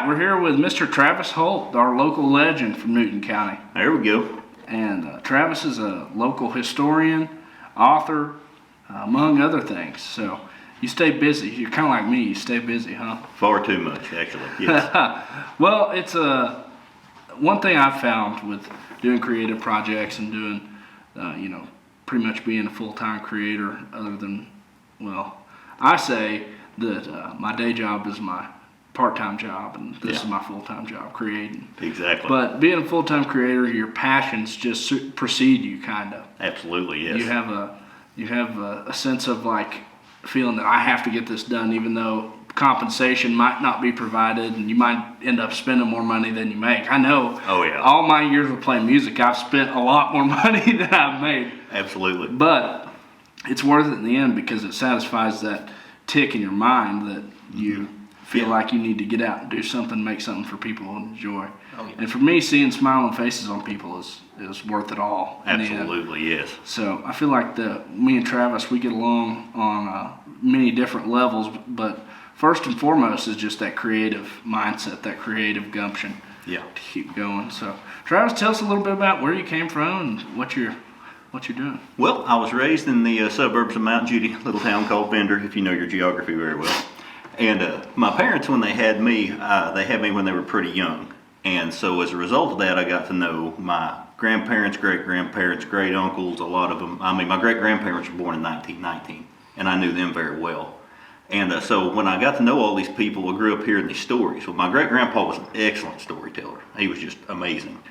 right, we're here with Mr. Travis Holt, our local legend from Newton County. There we go. And Travis is a local historian, author, among other things. So you stay busy. You're kind of like me. You stay busy, huh? Far too much, actually. Yes. Well, it's one thing I've found with doing creative projects and doing, pretty much being a full-time creator, other than, well, I say that my day job is my part-time job, and this is my full-time job, creating. Exactly. But being a full-time creator, your passions just precede you, kind of. Absolutely, yes. You have a sense of like feeling that I have to get this done, even though compensation might not be provided, and you might end up spending more money than you make. I know. Oh yeah. All my years of playing music, I've spent a lot more money than I've made. Absolutely. But it's worth it in the end because it satisfies that tick in your mind that you feel like you need to get out and do something, make something for people and enjoy. Oh, yeah. And for me, seeing smiling faces on people is worth it all. Absolutely, yes. So I feel like me and Travis, we get along on many different levels, but first and foremost is just that creative mindset, that creative gumption to keep going. So Travis, tell us a little bit about where you came from and what you're doing. Well, I was raised in the suburbs of Mount Judy, a little town called Bender, if you know your geography very well. And my parents, when they had me when they were pretty young. And so as a result of that, I got to know my grandparents, great-grandparents, great-uncles, a lot of them. I mean, my great-grandparents were born in 1919, and I knew them very well. And so when I got to know all these people, I grew up hearing these stories. Well, my great-grandpa was an excellent storyteller. He was just amazing.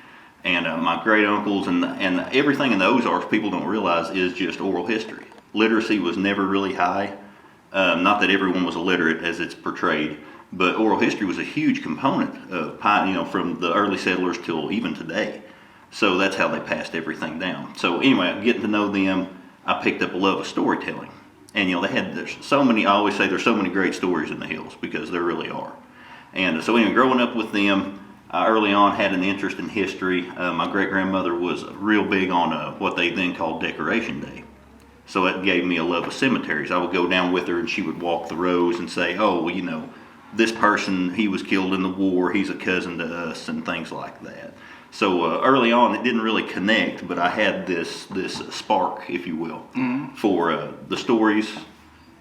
And my great-uncles and everything in the Ozarks, people don't realize, is just oral history. Literacy was never really high. Not that everyone was illiterate as it's portrayed, but oral history was a huge component of, from the early settlers till even today. So that's how they passed everything down. So anyway, getting to know them, I picked up a love of storytelling. And there's so many, I always say there's so many great stories in the hills, because there really are. And so anyway, growing up with them, I early on had an interest in history. My great-grandmother was real big on what they then called Decoration Day. So that gave me a love of cemeteries. I would go down with her and she would walk the rows and say, oh, well, this person, he was killed in the war, he's a cousin to us, and things like that. So early on, it didn't really connect, but I had this spark, if you will, for the stories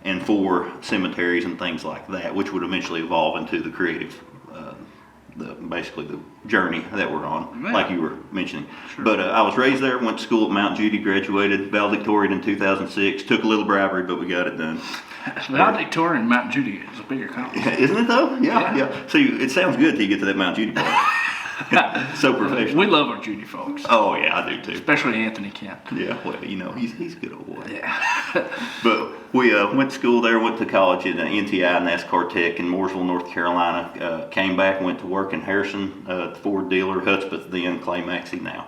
and for cemeteries and things like that, which would eventually evolve into the creative, basically the journey that we're on, like you were mentioning. Sure. But I was raised there, went to school at Mount Judy, graduated valedictorian in 2006, took a little bribery, but we got it done. Valedictorian Mount Judy is a big accomplishment. Isn't it though? Yeah. So it sounds good till you get to that Mount Judy part. So professional. We love our Judy folks. Oh yeah, I do too. Especially Anthony Kent. Yeah, well, he's a good old boy. Yeah. But we went to school there, went to college at NTI, NASCAR Tech in Mooresville, North Carolina. Came back, went to work in Harrison, Ford dealer, Hudspeth then, Clay Maxey now.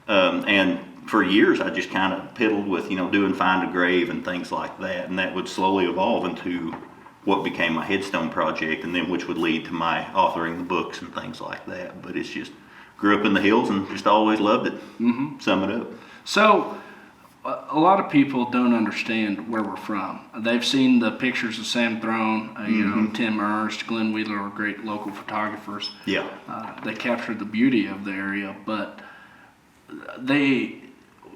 And for years I just kind of piddled with, doing Find a Grave and things like that. And that would slowly evolve into what became my headstone project, and then which would lead to my authoring the books and things like that. But it's just, grew up in the hills and just always loved it. Sum it up. So a lot of people don't understand where we're from. They've seen the pictures of Sam Throne, Tim Ernst, Glenn Wheeler are great local photographers. Yeah. They captured the beauty of the area, but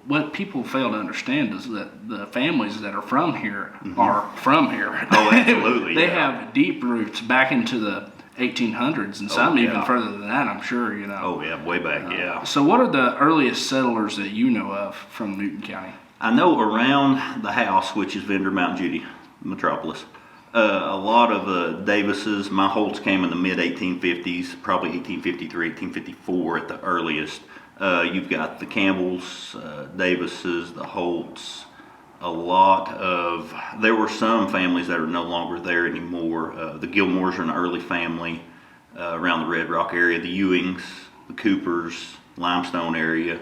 what people fail to understand is that the families that are from here are from here. Oh, absolutely. They have deep roots back into the 1800s, and some even further than that, I'm sure, Oh, yeah, way back, yeah. So what are the earliest settlers that you know of from Newton County? I know around the house, which is Vendor, Mount Judy, metropolis, a lot of Davises. My Holts came in the mid-1850s, probably 1853, 1854 at the earliest. You've got the Campbells, Davises, the Holts, there were some families that are no longer there anymore. The Gilmores are an early family around the Red Rock area, the Ewings, the Coopers, Limestone area.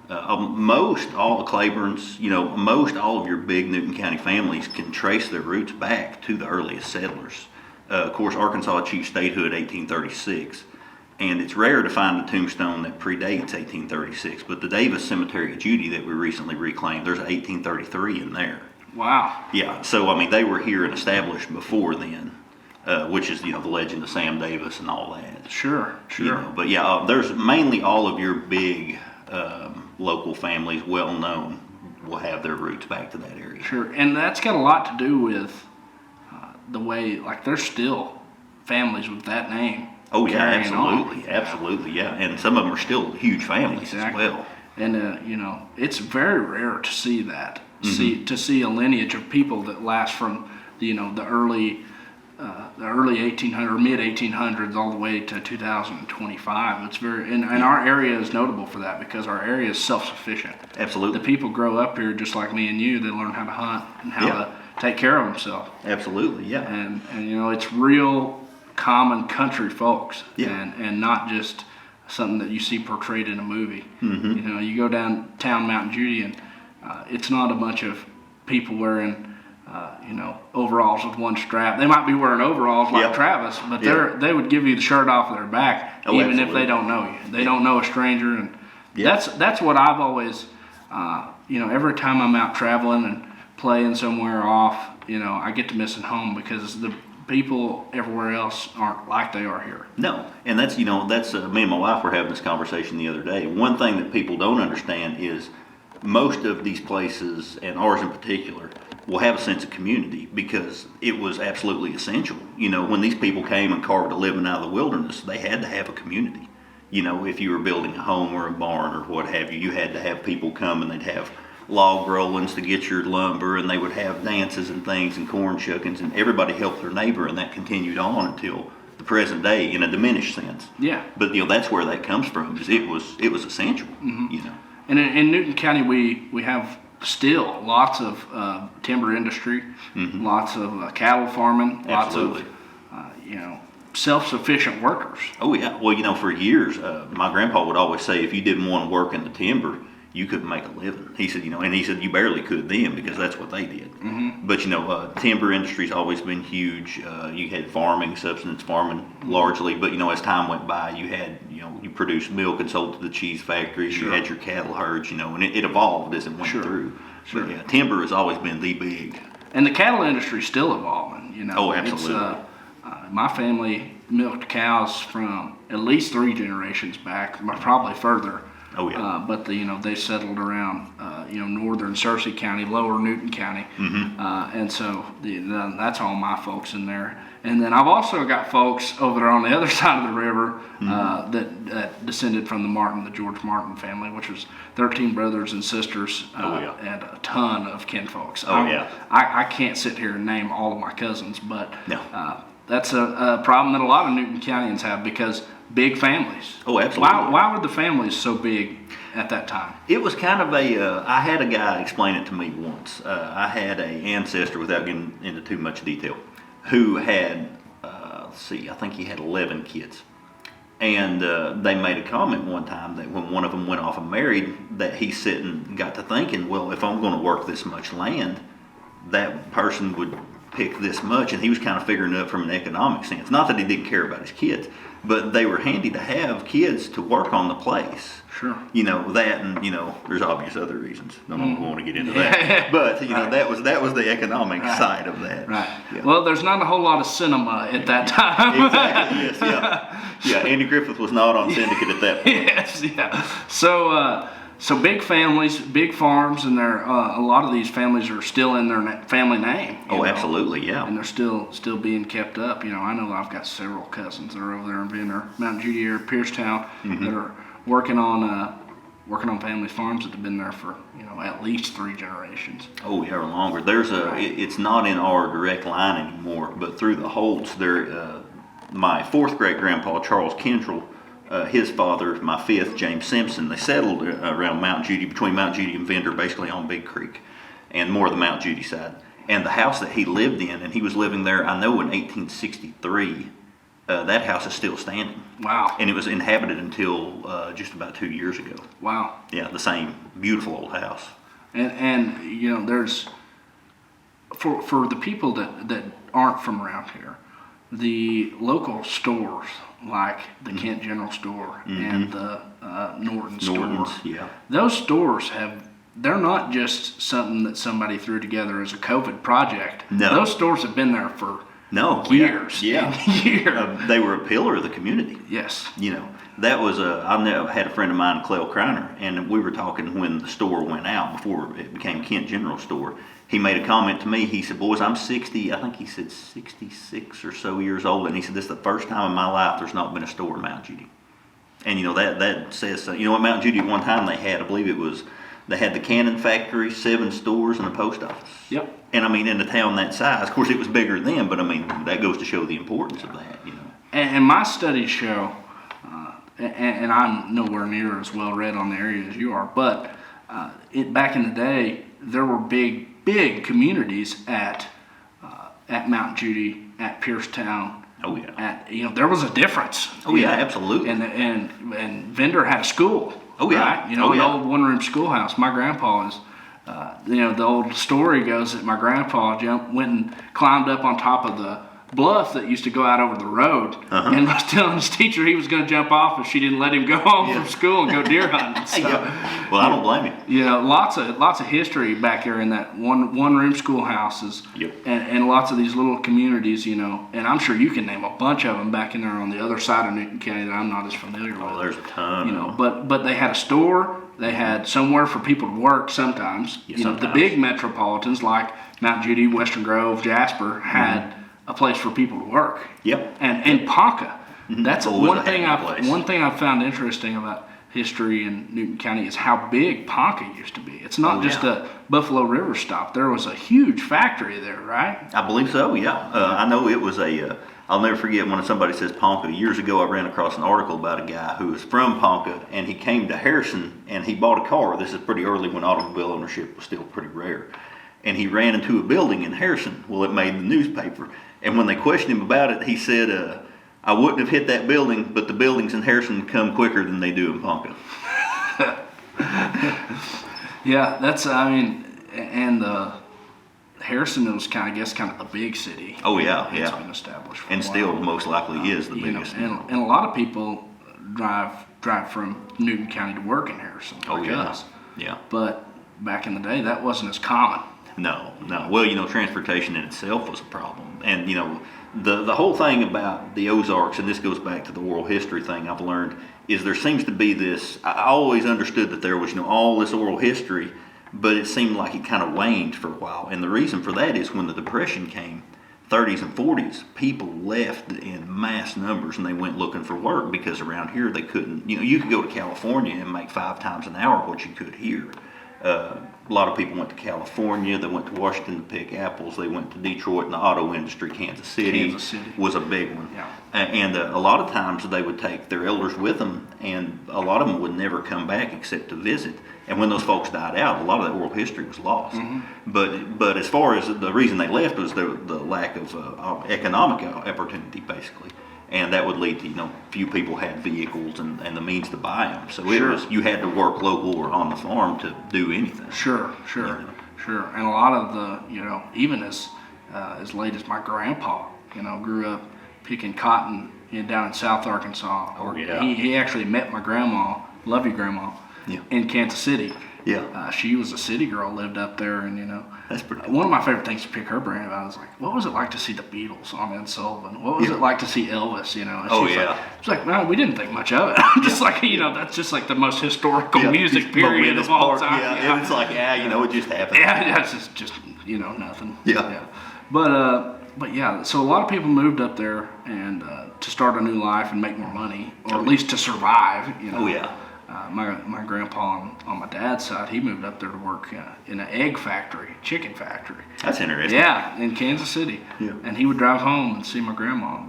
Most all the Claibornes, most all of your big Newton County families can trace their roots back to the earliest settlers. Of course, Arkansas achieved statehood 1836. And it's rare to find a tombstone that predates 1836, but the Davis Cemetery at Judy that we recently reclaimed, there's 1833 in there. Wow. Yeah, so they were here and established before then. which is, the legend of Sam Davis and all that. Sure. But yeah, there's mainly all of your big local families, well known, will have their roots back to that area. Sure, and that's got a lot to do with the way, like, there's still families with that name. Oh yeah, absolutely, absolutely, yeah. And some of them are still huge families as well. And it's very rare to see that. To see a lineage of people that last from the early 1800s, mid 1800s, all the way to 2025. It's very, and our area is notable for that because our area is self-sufficient. Absolutely. The people grow up here just like me and you. They learn how to hunt and how to take care of themselves. Absolutely, yeah. And it's real common country folks, yeah. and not just something that you see portrayed in a movie. You go downtown Mount Judea, and it's not a bunch of people wearing overalls with one strap. They might be wearing overalls like Travis, but they would give you the shirt off their back, even absolutely. if they don't know you. They don't know a stranger, and that's what I've always, every time I'm out traveling and playing somewhere off, I get to missing home because the people everywhere else aren't like they are here. No, and that's me and my wife were having this conversation the other day. One thing that people don't understand is most of these places, and ours in particular, will have a sense of community because it was absolutely essential. When these people came and carved a living out of the wilderness, they had to have a community. If you were building a home or a barn or what have you, you had to have people come, and they'd have log rollings to get your lumber, and they would have dances and things and corn shuckings, and everybody helped their neighbor, and that continued on until the present day in a diminished sense. Yeah. But that's where that comes from. Is it was essential. And in Newton County, we have still lots of timber industry, lots of cattle farming, Absolutely. lots of self-sufficient workers. Oh yeah. Well, for years, my grandpa would always say, if you didn't want to work in the timber, you couldn't make a living. He said, you barely could then because that's what they did. But timber industry's always been huge. You had farming, subsistence farming largely, but as time went by, you had you produced milk and sold to the cheese factories. Sure. You had your cattle herds, and it evolved as it went through. Sure. But, yeah, timber has always been the big. And the cattle industry's still evolving. Oh, absolutely. My family milked cows from at least 3 generations back, probably further. Oh yeah. But they settled around northern Searcy County, lower Newton County, and so that's all my folks in there. And then I've also got folks over there on the other side of the river that descended from the George Martin family, which was 13 brothers and sisters, and a ton of kinfolks. I can't sit here and name all of my cousins, but that's a problem that a lot of Newton Countyans have because big families. Oh, absolutely. Why were the families so big at that time? It was kind of I had a guy explain it to me once. I had an ancestor, without getting into too much detail, who had, I think he had 11 kids. And they made a comment one time that when one of them went off and married, that he got to thinking, well, if I'm going to work this much land, that person would pick this much, and he was kind of figuring it up from an economic sense. Not that he didn't care about his kids, but they were handy to have kids to work on the place. Sure. That, and there's obvious other reasons. I don't want to get into that, but that was the economic side of that. Right. Yeah. Well, there's not a whole lot of cinema at that time. Exactly. Yes. Yeah. Yeah. Andy Griffith was not on Syndicate at that point. Yes. Yeah. So big families, big farms, and a lot of these families are still in their family name. Absolutely, yeah. And they're still being kept up. I know I've got several cousins that are over there in Venter, Mount Judea, Piercetown, that are working on family farms that have been there for at least 3 generations. Oh yeah, or longer. There's it's not in our direct line anymore, but through the Holts, my 4th great grandpa Charles Kendrell. His father, my 5th, James Simpson, they settled around Mount Judy, between Mount Judy and Venter, basically on Big Creek, and more of the Mount Judy side. And the house that he lived in, and he was living there, I know in 1863, that house is still standing. Wow. And it was inhabited until just about 2 years ago. Wow. Yeah, the same beautiful old house. And there's, for the people that aren't from around here, the local stores, like the Kent General Store and the Norton Store. Yeah. Those stores they're not just something that somebody threw together as a COVID project. No. Those stores have been there for No. years. Yeah. Years. They were a pillar of the community. Yes. You know, that was I had a friend of mine, Clell Kreiner, and we were talking when the store went out before it became Kent General Store. He made a comment to me. He said, "Boys, I'm 60. I think he said 66 or so years old." And he said, "This is the first time in my life there's not been a store in Mount Judy." And you know that says something. You know, at Mount Judy at one time they had, I believe it was, they had the cannon factory, 7 stores, and a post office. Yep. And I mean, in a town that size, of course, it was bigger then, but I mean, that goes to show the importance of that. You know. And my studies show, and I'm nowhere near as well read on the area as you are, but back in the day, there were big communities at Mount Judy, at Piercetown. Oh yeah. There was a difference. Oh yeah, absolutely. And Vendor had a school. Oh yeah. Right? An old one-room schoolhouse. My grandpa is. The old story goes that my grandpa went and climbed up on top of the bluff that used to go out over the road, and was telling his teacher he was going to jump off if she didn't let him go home from school and go deer hunting. So, well, I don't blame you. Lots of history back there in that one-room schoolhouses, Yep. and lots of these little communities, and I'm sure you can name a bunch of them back in there on the other side of Newton County that I'm not as familiar with. Oh, there's a ton. But they had a store. They had somewhere for people to work sometimes. Sometimes. The big metropolitans like Mount Judy, Western Grove, Jasper had a place for people to work. Yep. And Ponca. That's one thing I I've found interesting about history in Newton County is how big Ponca used to be. It's not just a Buffalo River stop. There was a huge factory there, right? I believe so, yeah. I know it was I'll never forget when somebody says Ponca. Years ago, I ran across an article about a guy who was from Ponca, and he came to Harrison, and he bought a car. This is pretty early when automobile ownership was still pretty rare. And he ran into a building in Harrison. Well, it made the newspaper. And when they questioned him about it, he said, I wouldn't have hit that building, but the buildings in Harrison come quicker than they do in Ponca. Yeah, and Harrison was kind of the big city. Oh yeah, It's been established for and a while. still most likely is the biggest. And a lot of people drive from Newton County to work in Harrison. Oh like yeah, us. yeah. But back in the day, that wasn't as common. No. Well, transportation in itself was a problem, and the whole thing about the Ozarks, and this goes back to the oral history thing I've learned, is there seems to be this. I always understood that there was all this oral history. But it seemed like it kind of waned for a while. And the reason for that is when the Depression came, 30s and 40s, people left in mass numbers and they went looking for work because around here they couldn't. You could go to California and make 5 times an hour what you could here. A lot of people went to California. They went to Washington to pick apples. They went to Detroit in the auto industry. Kansas City was a big one. Yeah. And a lot of times they would take their elders with them, and a lot of them would never come back except to visit. And when those folks died out, a lot of that oral history was lost. But as far as the reason they left was the lack of economic opportunity, basically. And that would lead to, few people had vehicles and the means to buy them. So you had to work local or on the farm to do anything. Sure. And a lot of the, even as late as my grandpa, grew up picking cotton down in South Arkansas. Oh, yeah. He actually met my grandma, love you grandma, in Kansas City. Yeah. She was a city girl, lived up there, and that's pretty cool. One of my favorite things to pick her brain about is like, what was it like to see the Beatles on Ed Sullivan? What was it like to see Elvis? And she's like, no, we didn't think much of it. Just like that's just like the most historical music period of all time. Yeah, it's like, it just happened. Yeah, it's just nothing. Yeah. But yeah, so a lot of people moved up there and to start a new life and make more money, or at least to survive. Oh yeah. My grandpa on my dad's side, he moved up there to work in an egg factory, chicken factory. That's interesting. Yeah, in Kansas City. Yeah. And he would drive home and see my grandma.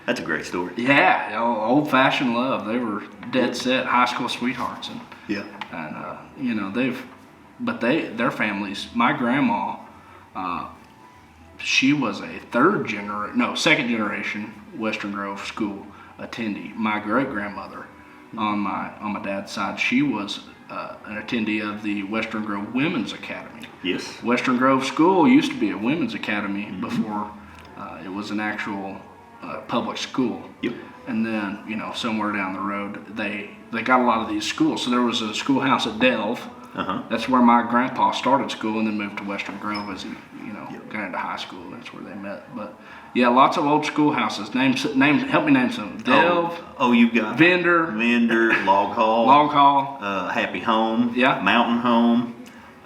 That's a great story. Yeah, old-fashioned love. They were dead set high school sweethearts, and their families. My grandma, she was a second generation Western Grove school attendee. My great grandmother. On my dad's side, she was an attendee of the Western Grove Women's Academy. Yes. Western Grove School used to be a women's academy before it was an actual public school. Yep. And then somewhere down the road they got a lot of these schools. So there was a schoolhouse at Delve. Uh-huh. That's where my grandpa started school and then moved to Western Grove as he, got into high school. That's where they met. But yeah, lots of old schoolhouses. Help me name some. Delve. Oh, you've got Vendor, Log Hall. Log Hall. Happy Home. Yeah. Mountain Home.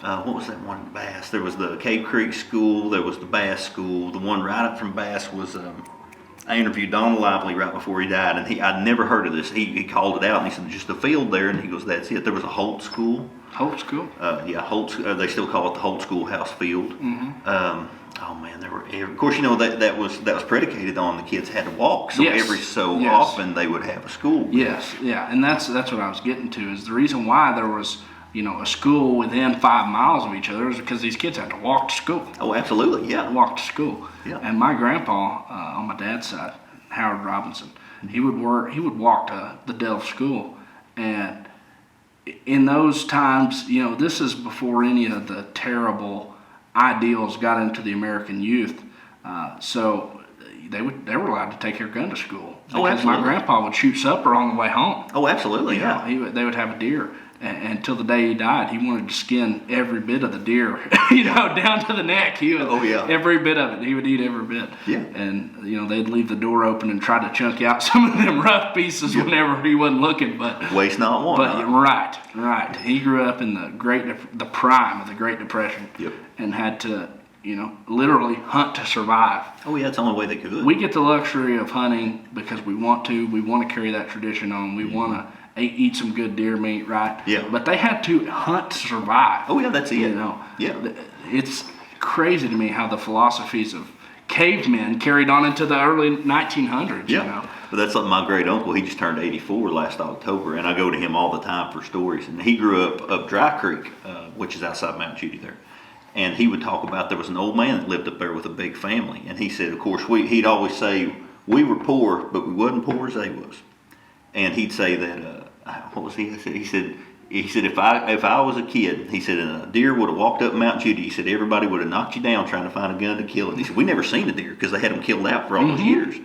What was that one in Bass? There was the Cave Creek School. There was the Bass School. The one right up from Bass was, I interviewed Donald Lively right before he died, and I'd never heard of this. He called it out, and he said, just a field there, and he goes, that's it. There was a Holt School. Holt School? Holt. They still call it the Holt Schoolhouse Field. Mm-hmm. Oh man, of course, that was predicated on the kids had to walk. So Yes. every so Yes. often they would have a school. Yes, yeah, and that's what I was getting to. Is the reason why there was a school within 5 miles of each other is because these kids had to walk to school. Oh, absolutely, yeah. Walk to school. Yeah. And my grandpa on my dad's side, Howard Robinson, he would walk to the Delve School, and in those times, this is before any of the terrible ideals got into the American youth. So they were allowed to take their gun to school. Oh, Because my absolutely. grandpa would shoot supper on the way home. Oh, absolutely, yeah. They would have a deer. And until the day he died, he wanted to skin every bit of the deer, down to the neck. He would, Oh, yeah. every bit of it. He would eat every bit. Yeah. And they'd leave the door open and try to chunk out some of them rough pieces whenever he wasn't looking. But Waste not, want But not. right. He grew up in the prime of the Great Depression. Yep. And had to literally hunt to survive. Oh, yeah, that's the only way they could. We get the luxury of hunting because we want to. We want to carry that tradition on. We want to eat some good deer meat, right? Yeah. But they had to hunt to survive. Oh, yeah, that's it. Yeah. It's crazy to me how the philosophies of cavemen carried on into the early 1900s. Yeah. But that's like my great uncle. He just turned 84 last October, and I go to him all the time for stories. And he grew up Dry Creek, which is outside Mount Judy there. And he would talk about there was an old man that lived up there with a big family. And he said, of course, he'd always say, we were poor, but we wasn't poor as they was. And he'd say that, what was he? He said, if I was a kid, he said, and a deer would have walked up Mount Judy, he said, everybody would have knocked you down trying to find a gun to kill it. He said, we never seen a deer because they had them killed out for all those years.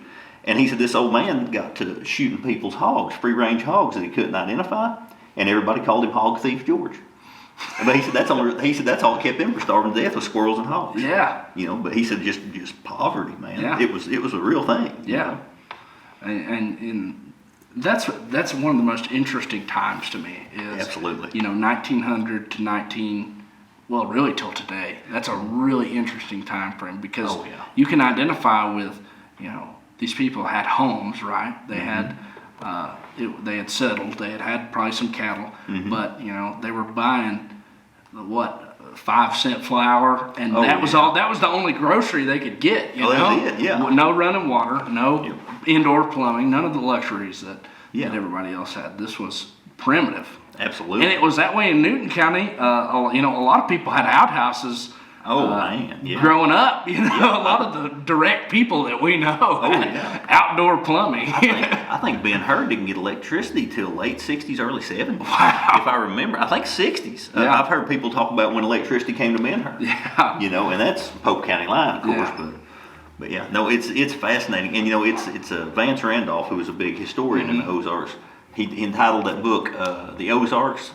And he said, this old man got to shooting people's hogs, free range hogs that he couldn't identify. And everybody called him Hog Thief George. But he said that's all that kept them from starving to death was squirrels and hogs. Yeah. But he said just poverty, man. Yeah. It was a real thing. Yeah. And that's one of the most interesting times to me is Absolutely. 1900 to really till today. That's a really interesting time frame because you can identify with these people had homes, right? They had they had settled. They had probably some cattle, but they were buying 5-cent flour, and that was all. That was the only grocery they could get. That was it. Yeah. No running water, no indoor plumbing, none of the luxuries that everybody else had. This was primitive. Absolutely. And it was that way in Newton County. A lot of people had outhouses. Growing up, a lot of the direct people that we know had outdoor plumbing. I think Ben Hur didn't get electricity till late 60s, early 70s. Wow. If I remember. I think 60s. Yeah. I've heard people talk about when electricity came to Ben Hur. Yeah. And that's Polk County line, of course. Yeah. But yeah, no, it's fascinating. And, it's Vance Randolph, who was a big historian in the Ozarks. He entitled that book, The Ozarks,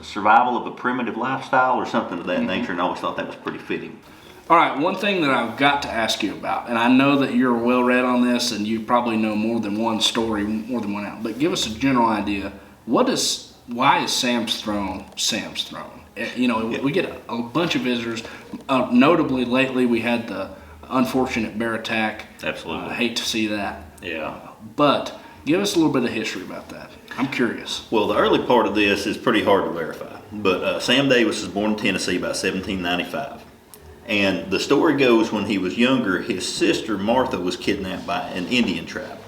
Survival of a Primitive Lifestyle, or something of that nature, and I always thought that was pretty fitting. All right, one thing that I've got to ask you about, and I know that you're well read on this, and you probably know more than one story, more than one out, but give us a general idea. Why is Sam's Throne Sam's Throne? We get a bunch of visitors. Notably, lately we had the unfortunate bear attack. Absolutely. I hate to see that. Yeah. But give us a little bit of history about that. I'm curious. Well, the early part of this is pretty hard to verify, but Sam Davis was born in Tennessee about 1795. And the story goes when he was younger, his sister Martha was kidnapped by an Indian tribe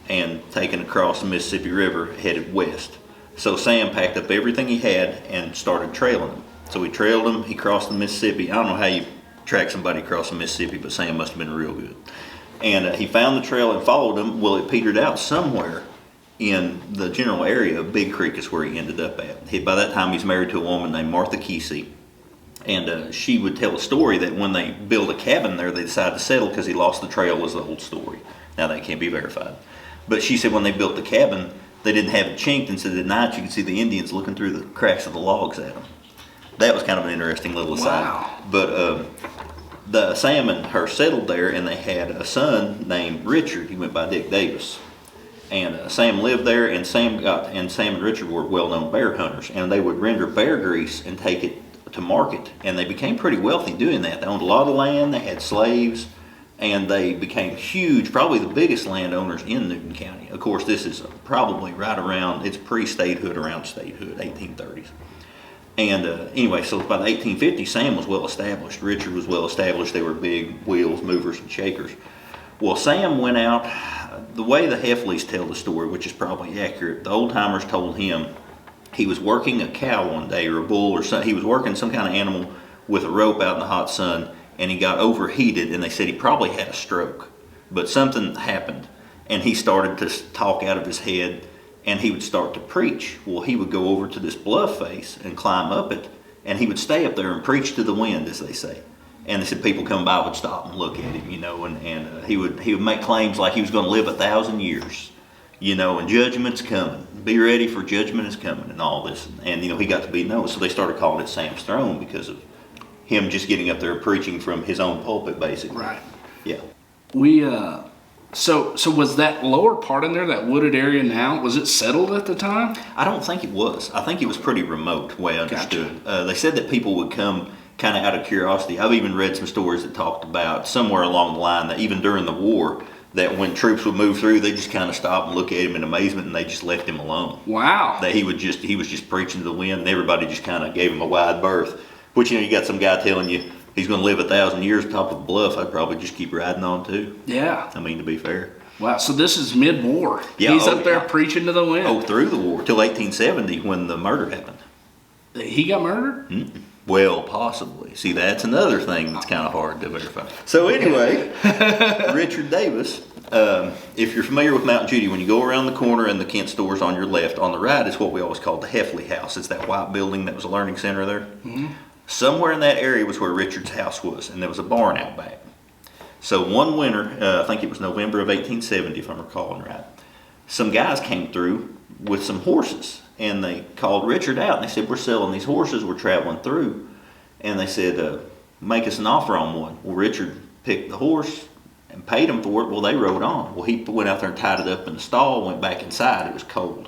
and taken across the Mississippi River, headed west. So Sam packed up everything he had and started trailing them. So he trailed them, he crossed the Mississippi. I don't know how you track somebody across the Mississippi, but Sam must have been real good. And he found the trail and followed them. Well, it petered out somewhere in the general area of Big Creek is where he ended up at. By that time, he's married to a woman named Martha Kesey. And she would tell a story that when they built a cabin there, they decided to settle because he lost the trail, was the old story. Now, that can't be verified. But she said when they built the cabin, they didn't have it chinked, and so at night you could see the Indians looking through the cracks of the logs at them. That was kind of an interesting little aside. Wow. But Sam and her settled there, and they had a son named Richard. He went by Dick Davis. And Sam lived there, and Sam and Richard were well-known bear hunters, and they would render bear grease and take it to market, and they became pretty wealthy doing that. They owned a lot of land, they had slaves, and they became huge, probably the biggest landowners in Newton County. Of course, this is probably right around, it's pre-statehood, around statehood, 1830s. And anyway, so by the 1850s, Sam was well established. Richard was well established. They were big wheels, movers, and shakers. Well, Sam went out, the way the Heffleys tell the story, which is probably accurate, the old timers told him he was working a cow one day, or a bull, or something. He was working some kind of animal with a rope out in the hot sun, and he got overheated, and they said he probably had a stroke. But something happened, and he started to talk out of his head, and he would start to preach. Well, he would go over to this bluff face and climb up it, and he would stay up there and preach to the wind, as they say. And they said people come by would stop and look at him, and he would make claims like he was going to live 1,000 years, and judgment's coming. Be ready for judgment is coming and all this. And, he got to be known. So they started calling it Sam's Throne because of him just getting up there preaching from his own pulpit, basically. Right. Yeah. We, so was that lower part in there, that wooded area now, was it settled at the time? I don't think it was. I think it was pretty remote, the way I understood. Gotcha. They said that people would come kind of out of curiosity. I've even read some stories that talked about somewhere along the line that even during the war, that when troops would move through, they just kind of stop and look at him in amazement, and they just left him alone. Wow. That he was just preaching to the wind, and everybody just kind of gave him a wide berth. Which, you got some guy telling you he's going to live 1,000 years top of the bluff. I'd probably just keep riding on too. Yeah. I mean, to be fair. Wow. So this is mid-war. Yeah, He's up there preaching to the wind. Oh, through the war till 1870 when the murder happened. He got murdered? Mm-mm. Well, possibly. See, that's another thing that's kind of hard to verify. So anyway, Richard Davis, if you're familiar with Mount Judy, when you go around the corner and the Kent store's on your left, on the right is what we always called the Heffley House. It's that white building that was a learning center there. Mm-hmm. Somewhere in that area was where Richard's house was, and there was a barn out back. So one winter, I think it was November of 1870, if I'm recalling right, some guys came through with some horses. And they called Richard out, and they said, we're selling these horses, we're traveling through. And they said, make us an offer on one. Well, Richard picked the horse and paid him for it. Well, they rode on. Well, he went out there and tied it up in the stall, went back inside. It was cold.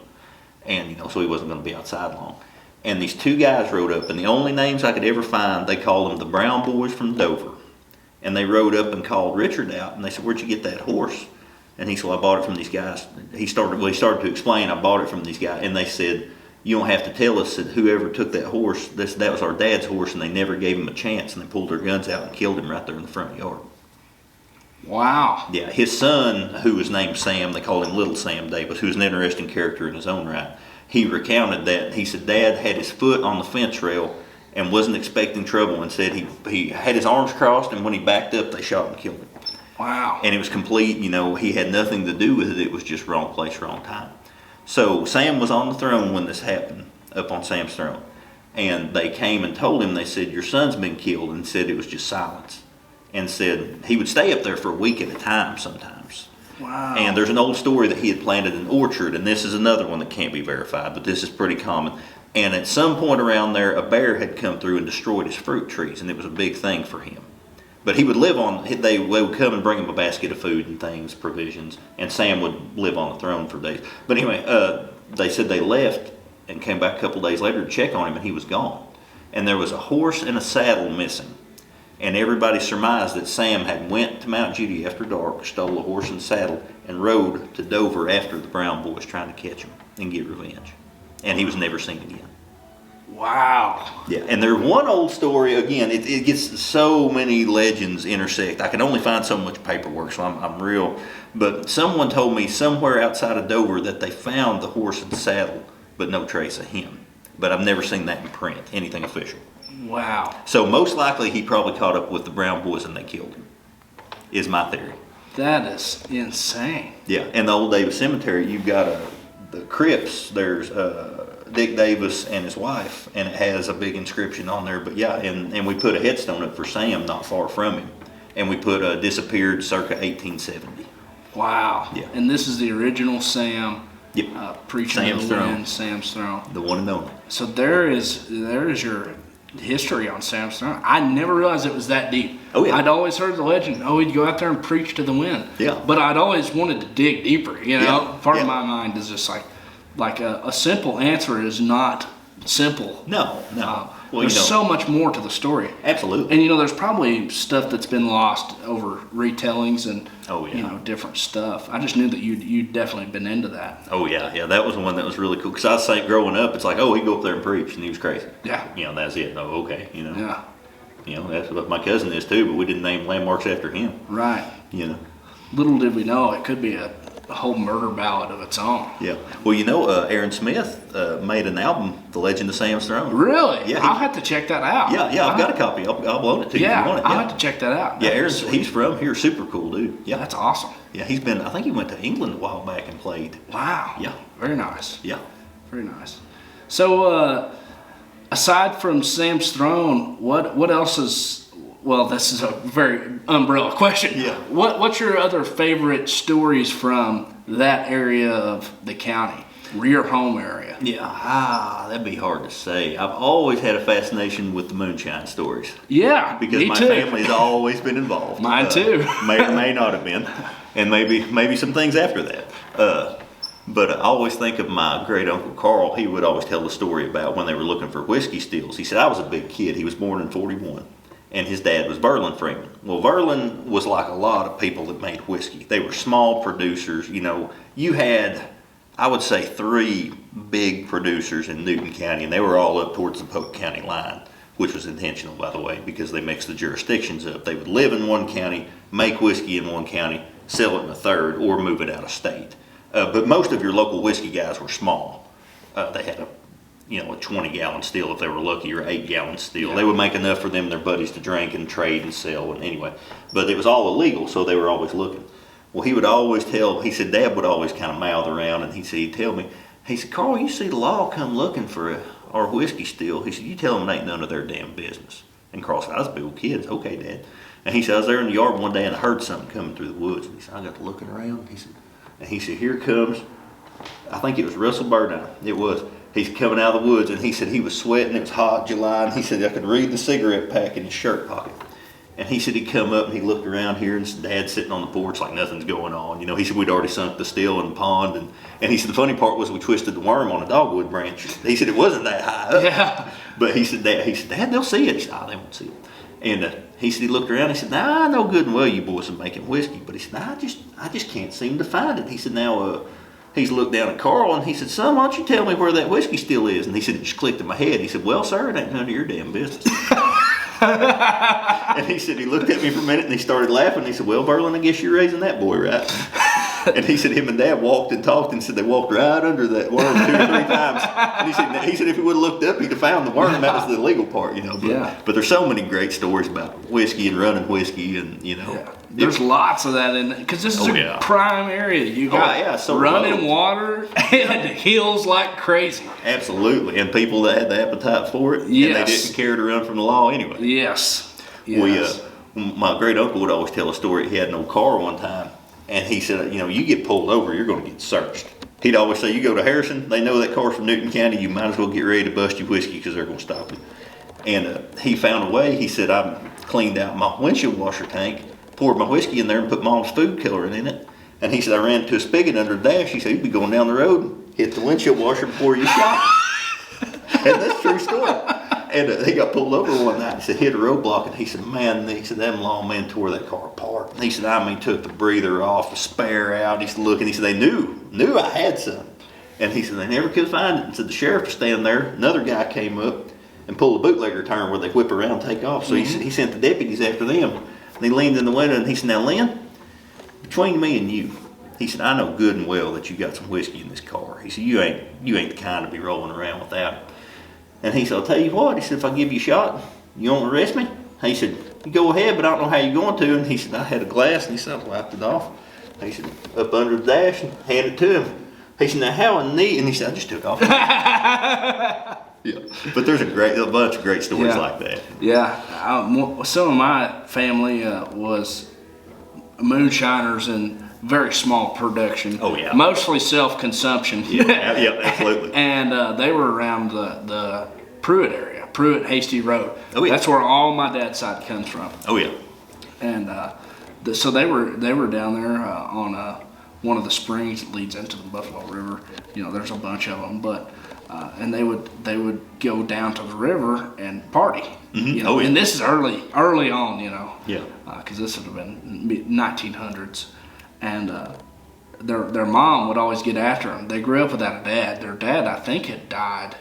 And, so he wasn't going to be outside long. And these two guys rode up, and the only names I could ever find, they called them the Brown Boys from Dover. And they rode up and called Richard out, and they said, where'd you get that horse? And he said, well, I bought it from these guys. He started to explain, I bought it from these guys. And they said, you don't have to tell us that whoever took that horse, that was our dad's horse, and they never gave him a chance. And they pulled their guns out and killed him right there in the front yard. Wow. Yeah, his son, who was named Sam, they called him Little Sam Davis, who's an interesting character in his own right. He recounted that. He said Dad had his foot on the fence rail and wasn't expecting trouble, and said he had his arms crossed, and when he backed up, they shot and killed him. Wow. And it was complete, he had nothing to do with it. It was just wrong place, wrong time. So Sam was on the throne when this happened, up on Sam's throne. And they came and told him, they said, your son's been killed, and said it was just silence. And said he would stay up there for a week at a time sometimes. Wow. And there's an old story that he had planted an orchard, and this is another one that can't be verified, but this is pretty common. And at some point around there, a bear had come through and destroyed his fruit trees, and it was a big thing for him. But he would live on, they would come and bring him a basket of food and things, provisions, and Sam would live on the throne for days. But anyway, they said they left and came back a couple days later to check on him, and he was gone. And there was a horse and a saddle missing. And everybody surmised that Sam had went to Mount Judy after dark, stole a horse and saddle, and rode to Dover after the Brown Boys, trying to catch him and get revenge. And he was never seen again. Wow. Yeah, and there's one old story, again, it gets so many legends intersect. I can only find so much paperwork, so I'm real. But someone told me somewhere outside of Dover that they found the horse and saddle, but no trace of him. But I've never seen that in print, anything official. Wow. So most likely he probably caught up with the Brown Boys and they killed him, is my theory. That is insane. Yeah, and the Old Davis Cemetery, you've got the crypts, there's Dick Davis and his wife, and it has a big inscription on there. But yeah, and we put a headstone up for Sam not far from him, and we put disappeared circa 1870. Wow. Yeah. And this is the original Sam Yep. Preaching Sam's to the Throne. wind, Sam's Throne. The one and only. So there is your history on Sam's Throne. I never realized it was that deep. Oh, yeah. I'd always heard the legend. Oh, he'd go out there and preach to the wind. Yeah. But I'd always wanted to dig deeper. You know, Yeah. part of Yeah. my mind is just like a simple answer is not simple. No. Well, There's so much more to the story. Absolutely. And there's probably stuff that's been lost over retellings and Oh, yeah. different stuff. I just knew that you'd definitely been into that. Oh yeah, that was the one that was really cool. Because I was saying, growing up, it's like, oh, he'd go up there and preach, and he was crazy. Yeah. That's it. Oh, okay. Yeah. That's what my cousin is too, but we didn't name landmarks after him. Right. Little did we know it could be a whole murder ballad of its own. Yeah. Well, Aaron Smith made an album, The Legend of Sam's Throne. Really? Yeah. I'll have to check that out. Yeah, I've got a copy. I'll loan it to you if you want it. I'll have to check that out. Yeah, he's from here. Super cool dude. Yeah. That's awesome. Yeah, I think he went to England a while back and played. Wow. Yeah. Very nice. Yeah. Very nice. So, aside from Sam's Throne, what else is? Well, this is a very umbrella question. Yeah. What's your other favorite stories from that area of the county, your home area? Yeah, that'd be hard to say. I've always had a fascination with the moonshine stories. Yeah, Because me my too. family's always been involved. Mine too. May or may not have been, and maybe some things after that. But I always think of my great uncle Carl. He would always tell the story about when they were looking for whiskey stills. He said, I was a big kid. He was born in '41. And his dad was Verlin Freeman. Well, Verlin was like a lot of people that made whiskey. They were small producers. You had, I would say, 3 big producers in Newton County, and they were all up towards the Polk County line, which was intentional, by the way, because they mixed the jurisdictions up. They would live in one county, make whiskey in one county, sell it in a third, or move it out of state. But most of your local whiskey guys were small. They had a 20-gallon still if they were lucky, or 8-gallon still. Yeah. They would make enough for them and their buddies to drink and trade and sell. And anyway, but it was all illegal, so they were always looking. Well, he would always he said, Dad would always kind of mouth around, and he'd tell me, he said, Carl, you see the law come looking for our whiskey still. He said, you tell them it ain't none of their damn business. And Carl said, I was a big old kid. Okay, Dad. And he said, I was there in the yard one day and I heard something coming through the woods. And he said, I got to looking around. He said, here comes, I think it was Russell Burdine. It was. He's coming out of the woods, and he said he was sweating. It was hot, July, and he said I could read the cigarette pack in his shirt pocket. And he said he'd come up and he looked around here, and his dad's sitting on the porch like nothing's going on. He said we'd already sunk the still in the pond, and he said the funny part was we twisted the worm on a dogwood branch. He said it wasn't that high up. Yeah. But he said, Dad, they'll see it. He said, they won't see it. And he said he looked around. He said, I know good and well you boys are making whiskey, but he said, I just can't seem to find it. He said, now. He's looked down at Carl and he said, son, why don't you tell me where that whiskey still is? And he said, it just clicked in my head. He said, well, sir, it ain't none of your damn business. And he said, he looked at me for a minute and he started laughing. He said, well, Berlin, I guess you're raising that boy, right? And he said him and Dad walked and talked and said they walked right under that worm 2 or 3 times. And he said if he would have looked up, he'd have found the worm. That was the illegal part, But there's so many great stories about whiskey and running whiskey and, Yeah. There's lots of that in it, because this is a prime area. You got so running water and hills like crazy. Absolutely, and people that had the appetite for it, and they didn't care to run from the law anyway. Yes. My great uncle would always tell a story. He had an old car one time, and he said, you get pulled over, you're going to get searched. He'd always say, you go to Harrison, they know that car's from Newton County, you might as well get ready to bust your whiskey because they're going to stop you. And he found a way. He said, I cleaned out my windshield washer tank, poured my whiskey in there and put Mom's food coloring in it. And he said, I ran to a spigot under the dash. He said, you'd be going down the road and hit the windshield washer before you shot. And that's a true story. And he got pulled over one night. He said, hit a roadblock. And he said, man, them lawmen tore that car apart. And he said, took the breather off, the spare out. He said, look, and he said, they knew I had some. And he said, they never could find it. And said, the sheriff was standing there. Another guy came up and pulled a bootlegger turn where they whip around and take off. So he sent the deputies after them. And he leaned in the window and he said, now, Lynn, between me and you, he said, I know good and well that you got some whiskey in this car. He said, you ain't the kind to be rolling around without it. And he said, I'll tell you what. He said, if I give you a shot, you won't arrest me? He said, you go ahead, but I don't know how you're going to. And he said, I had a glass, and he said, I wiped it off. He said, up under the dash and handed it to him. He said, now how neat. And he said, I just took off. Yeah, but there's a bunch of great stories like that. Yeah, some of my family was moonshiners, and very small production. Oh, yeah. Mostly self-consumption. Yeah, yeah, absolutely. And they were around the Pruitt area, Pruitt Hasty Road. Oh, yeah. That's where all my dad's side comes from. Oh, yeah. And so they were down there on one of the springs that leads into the Buffalo River. You know, there's a bunch of them, but and they would go down to the river and party. You know, Oh, yeah. and this is early on. You know, Yeah. because this would have been 1900s, and their mom would always get after them. They grew up without a dad. Their dad, I think, had died.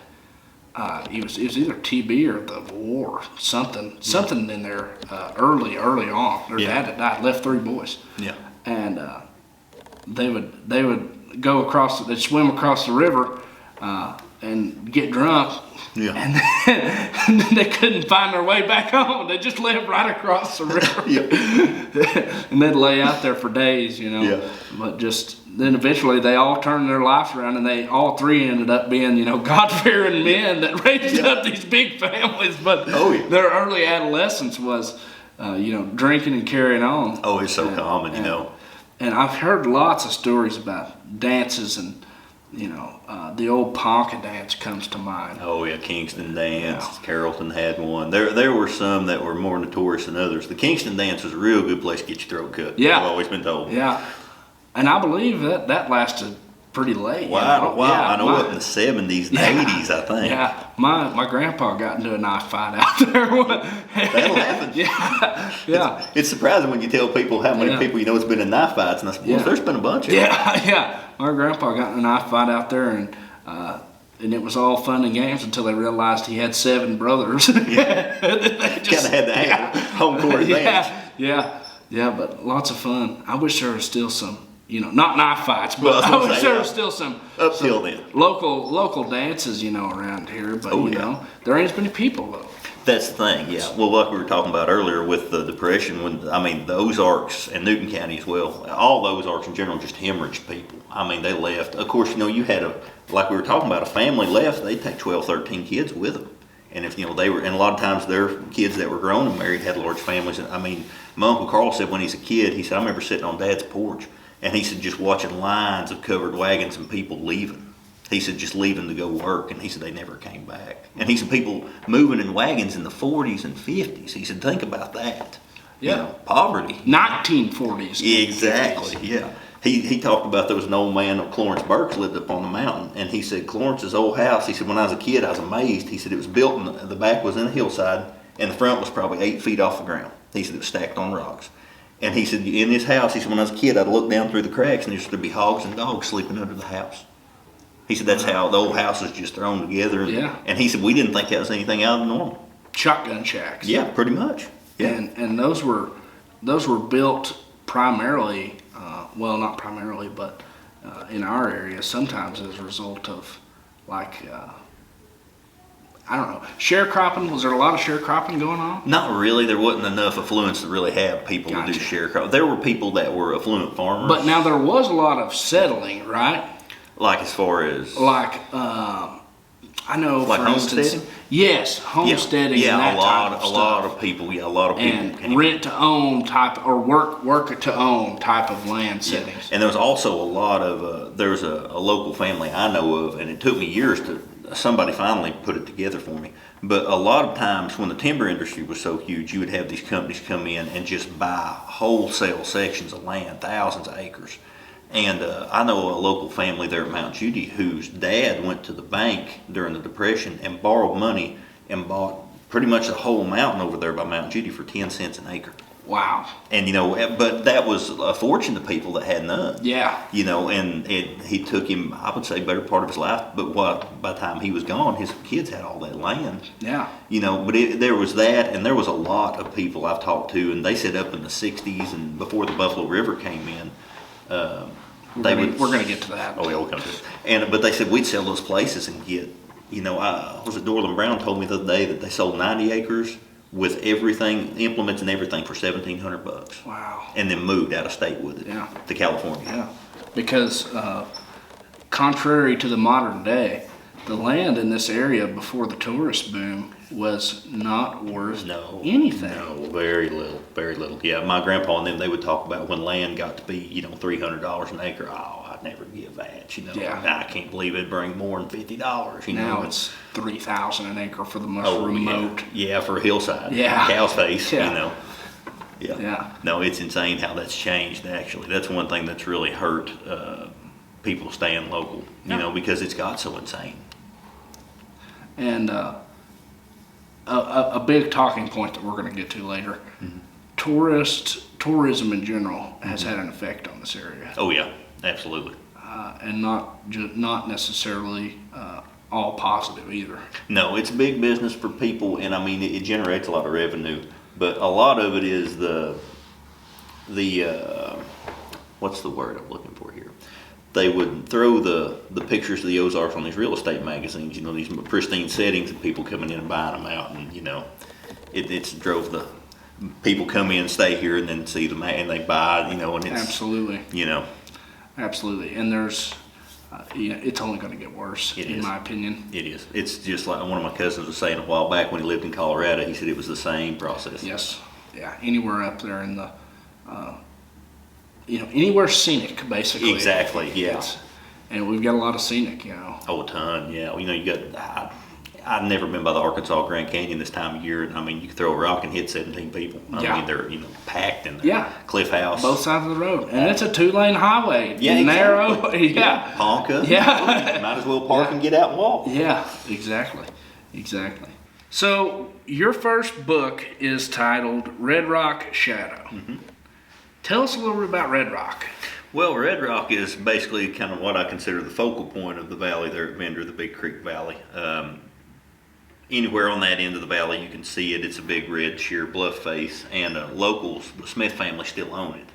It was either TB or the war, something in there early on. Their dad had died, left 3 boys. Yeah. And they would go across, they'd swim across the river and get drunk. Yeah. And then they couldn't find their way back home. They just lived right across the river. Yeah. And they'd lay out there for days, you know. Yeah. But just then eventually they all turned their lives around, and they all 3 ended up being, you know, God-fearing men that raised up these big families. But their early adolescence was, you know, drinking and carrying on. Oh, it's so common, you know. And I've heard lots of stories about dances, and you know, the old Ponca dance comes to mind. Oh yeah, Kingston dance. Yeah. Carrollton had one. There were some that were more notorious than others. The Kingston dance was a real good place to get your throat cut. Yeah, I've always been told. Yeah, and I believe that lasted pretty late. Wow, I know it in the 70s and 80s, I think. Yeah, my grandpa got into a knife fight out there. That'll happen. Yeah. It's surprising when you tell people how many people you know has been in knife fights, and I said, well, there's been a bunch of them. Yeah. My grandpa got in a knife fight out there, and it was all fun and games until they realized he had 7 brothers. Yeah. Kind of had to have home court advantage. Yeah, but lots of fun. I wish there was still some, you know, not knife fights, but I wish there was still some local dances, you know, around here. But you know, there ain't as many people though. That's the thing, yeah. Well, like we were talking about earlier with the Depression, the Ozarks and Newton County as well, all the Ozarks in general just hemorrhaged people. I mean, they left. Of course, you know, you had like we were talking about, a family left, they'd take 12, 13 kids with them. And if, you know, and a lot of times their kids that were grown and married had large families. And I mean, my Uncle Carl said when he's a kid, he said, I remember sitting on Dad's porch, and he said just watching lines of covered wagons and people leaving. He said just leaving to go work, and he said they never came back. And he said people moving in wagons in the 40s and 50s. He said think about that. Yeah. You know, poverty. 1940s. Exactly, yeah. He talked about there was an old man, Clarence Burks, lived up on the mountain, and he said Clarence's old house, he said when I was a kid I was amazed. He said it was built, the back was in a hillside, and the front was probably 8 feet off the ground. He said it was stacked on rocks. And he said in this house, he said when I was a kid I'd look down through the cracks and there'd be hogs and dogs sleeping under the house. He said that's how the old house is just thrown together. And he said we didn't think that was anything out of the normal. Shotgun shacks. Yeah, pretty much. Yeah. And those were built primarily, well, not primarily, but in our area sometimes as a result of like, I don't know, sharecropping. Was there a lot of sharecropping going on? Not really. There wasn't enough affluence to really have people to do sharecropping. There were people that were affluent farmers. But now there was a lot of settling, right? Like as far as? Like, I know, like for instance, homesteading? Yes, homesteading. Yeah, and that a lot of people. Yeah, a lot of people. And rent to own type, or work to own type of land settings. And there was also a lot of. There was a local family I know of, and it took me years to. Somebody finally put it together for me. But a lot of times when the timber industry was so huge, you would have these companies come in and just buy wholesale sections of land, thousands of acres. And I know a local family there at Mount Judy whose dad went to the bank during the Depression and borrowed money and bought pretty much the whole mountain over there by Mount Judy for 10 cents an acre. Wow. And, you know, but that was a fortune to people that had none. Yeah. You know, and he took him, I would say, better part of his life. But by the time he was gone, his kids had all that land. Yeah. You know, but there was that, and there was a lot of people I've talked to, and they said up in the 60s and before the Buffalo River came in, we're going to get to that. Oh, yeah, we'll come to it. But they said we'd sell those places and get, you know, was it Dorland Brown told me the other day that they sold 90 acres with everything, implements and everything for $1,700. Wow. And then moved out of state with it to California. Yeah. Because contrary to the modern day, the land in this area before the tourist boom was not worth No, anything. No, very little, very little. Yeah, my grandpa and them, they would talk about when land got to be, $300 an acre. Oh, I'd never give that. Yeah. I can't believe it'd bring more than $50. Now it's $3,000 an acre for the most remote. Yeah, for a hillside. Yeah. Cow's face. Yeah. Yeah. No, it's insane how that's changed. Actually, that's one thing that's really hurt people staying local. Because it's got so insane. And a big talking point that we're going to get to later. Tourism in general has had an effect on this area. Oh yeah, absolutely. And not necessarily all positive either. No, it's big business for people, and I mean it generates a lot of revenue. But a lot of it is the what's the word I'm looking for here? They would throw the pictures of the Ozarks on these real estate magazines, these pristine settings, and people coming in and buying them out, and it's drove the people come in, stay here, and then see them and they buy, and it's absolutely, absolutely, and there's. It's only going to get worse, in my opinion. It is. It's just like one of my cousins was saying a while back when he lived in Colorado. He said it was the same process. Yes. Yeah. Anywhere up there in the, anywhere scenic, basically. Exactly. Yeah. And we've got a lot of scenic, Oh, a ton. Yeah. You got. I've never been by the Arkansas Grand Canyon this time of year, and I mean, you can throw a rock and hit 17 people. I mean, they're packed in there. Yeah. Cliff House. Both sides of the road, and it's a 2-lane highway. Yeah, narrow. Exactly. Yeah. Ponca. Yeah. Might as well park and get out and walk. Yeah. Exactly. So your first book is titled Red Rock Shadow. Tell us a little bit about Red Rock. Well, Red Rock is basically kind of what I consider the focal point of the valley there at Vendor, the Big Creek Valley. Anywhere on that end of the valley, you can see it. It's a big red sheer bluff face, and locals, the Smith family, still own it.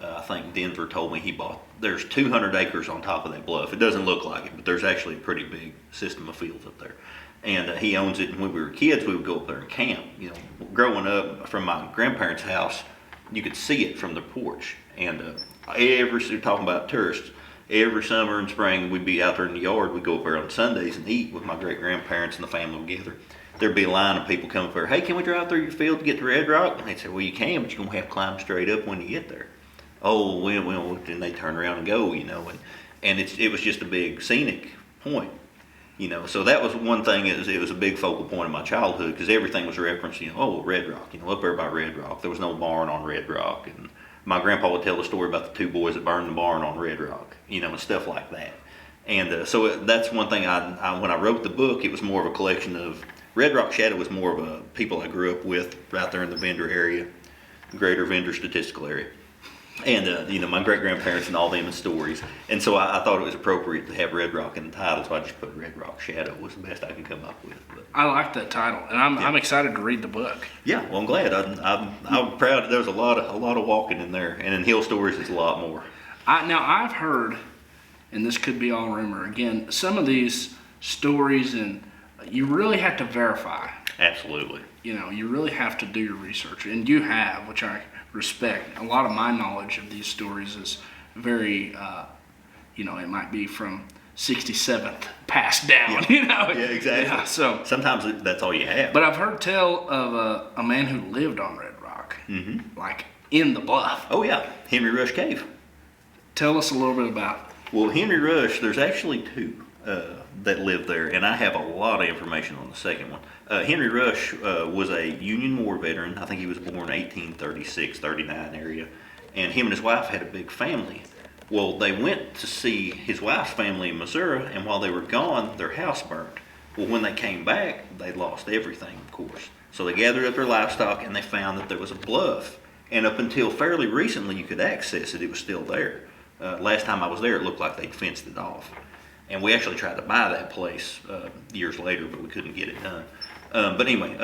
I think Denver told me there's 200 acres on top of that bluff. It doesn't look like it, but there's actually a pretty big system of fields up there. And he owns it, and when we were kids, we would go up there and camp. Growing up from my grandparents' house, you could see it from the porch. And you're talking about tourists. Every summer and spring, we'd be out there in the yard. We'd go up there on Sundays and eat with my great-grandparents and the family together. There'd be a line of people coming for, hey, can we drive through your field to get to Red Rock? And they'd say, well, you can, but you're going to have to climb straight up when you get there. Oh, well, then they turn around and go, and it was just a big scenic point, So that was one thing, it was a big focal point of my childhood, because everything was referenced, Red Rock, up there by Red Rock. There was no barn on Red Rock, and my grandpa would tell the story about the 2 boys that burned the barn on Red Rock, and stuff like that. And so that's one thing when I wrote the book, it was more of a collection of, Red Rock Shadow was more of a people I grew up with right there in the Vendor area, greater Vendor statistical area. And, my great-grandparents and all them and stories. And so I thought it was appropriate to have Red Rock in the title, so I just put Red Rock Shadow was the best I can come up with. But, I like that title, and I'm excited to read the book. Yeah, well, I'm glad. I'm proud. There was a lot of walking in there, and in Hill Stories, it's a lot more. Now, I've heard, and this could be all rumor, again, some of these stories, and you really have to verify. Absolutely. You really have to do your research, and you have, which I respect. A lot of my knowledge of these stories is very, it might be from 67th passed down, Yeah, exactly. Yeah, so sometimes that's all you have. But I've heard tell of a man who lived on Red Rock, like in the bluff. Oh yeah, Henry Rush Cave. Tell us a little bit about. Well, Henry Rush, there's actually 2 that lived there, and I have a lot of information on the second one. Henry Rush was a Union War veteran. I think he was born 1836, 39 area, and him and his wife had a big family. Well, they went to see his wife's family in Missouri, and while they were gone, their house burned. Well, when they came back, they lost everything, of course. So they gathered up their livestock, and they found that there was a bluff, and up until fairly recently, you could access it. It was still there. Last time I was there, it looked like they'd fenced it off. And we actually tried to buy that place years later, but we couldn't get it done. But anyway,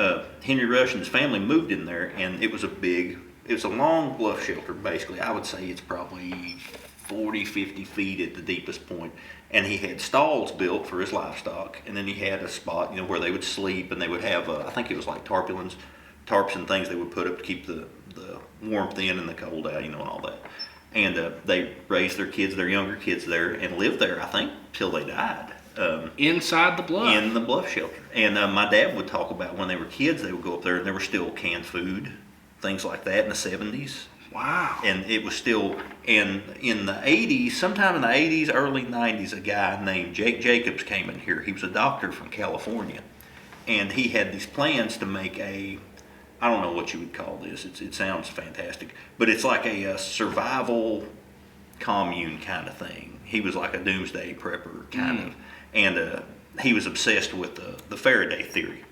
Henry Rush and his family moved in there, and it was a long bluff shelter, basically. I would say it's probably 40, 50 feet at the deepest point. And he had stalls built for his livestock, and then he had a spot, where they would sleep, and they would have, I think it was like tarps and things they would put up to keep the warmth in and the cold out, and all that. And they raised their younger kids there, and lived there, I think, till they died. Inside the bluff. in the bluff shelter. And my dad would talk about when they were kids, they would go up there and there were still canned food, things like that in the 70s. Wow. And it was still, and in the 80s, sometime in the 80s, early 90s, a guy named Jake Jacobs came in here. He was a doctor from California. And he had these plans to make I don't know what you would call this. It sounds fantastic. But it's like a survival commune kind of thing. He was like a doomsday prepper kind of. And he was obsessed with the Faraday theory,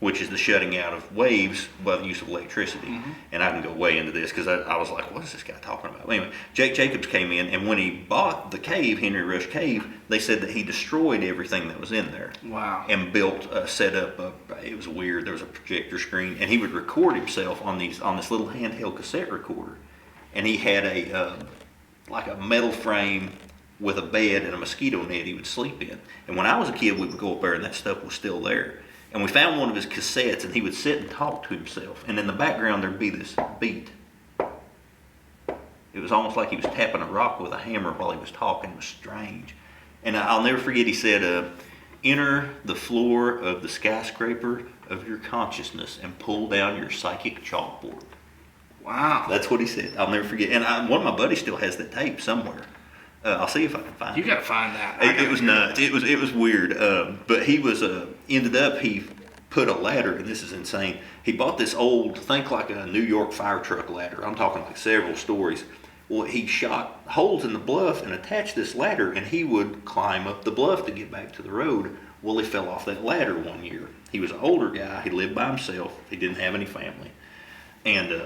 which is the shutting out of waves by the use of electricity. And I can go way into this because I was like, what is this guy talking about? Anyway, Jake Jacobs came in, and when he bought the cave, Henry Rush Cave, they said that he destroyed everything that was in there. Wow. And built, set up, it was weird, there was a projector screen, and he would record himself on this little handheld cassette recorder. And he had like a metal frame with a bed and a mosquito net he would sleep in. And when I was a kid, we would go up there and that stuff was still there. And we found one of his cassettes, and he would sit and talk to himself. And in the background, there'd be this beat. It was almost like he was tapping a rock with a hammer while he was talking. It was strange. And I'll never forget, he said, enter the floor of the skyscraper of your consciousness and pull down your psychic chalkboard. Wow. That's what he said. I'll never forget. And one of my buddies still has that tape somewhere. I'll see if I can find it. You gotta find that. It was nuts. It was weird. But he was he put a ladder, and this is insane. He bought this old, think like a New York fire truck ladder. I'm talking like several stories. Well, he shot holes in the bluff and attached this ladder, and he would climb up the bluff to get back to the road. Well, he fell off that ladder one year. He was an older guy. He lived by himself. He didn't have any family. And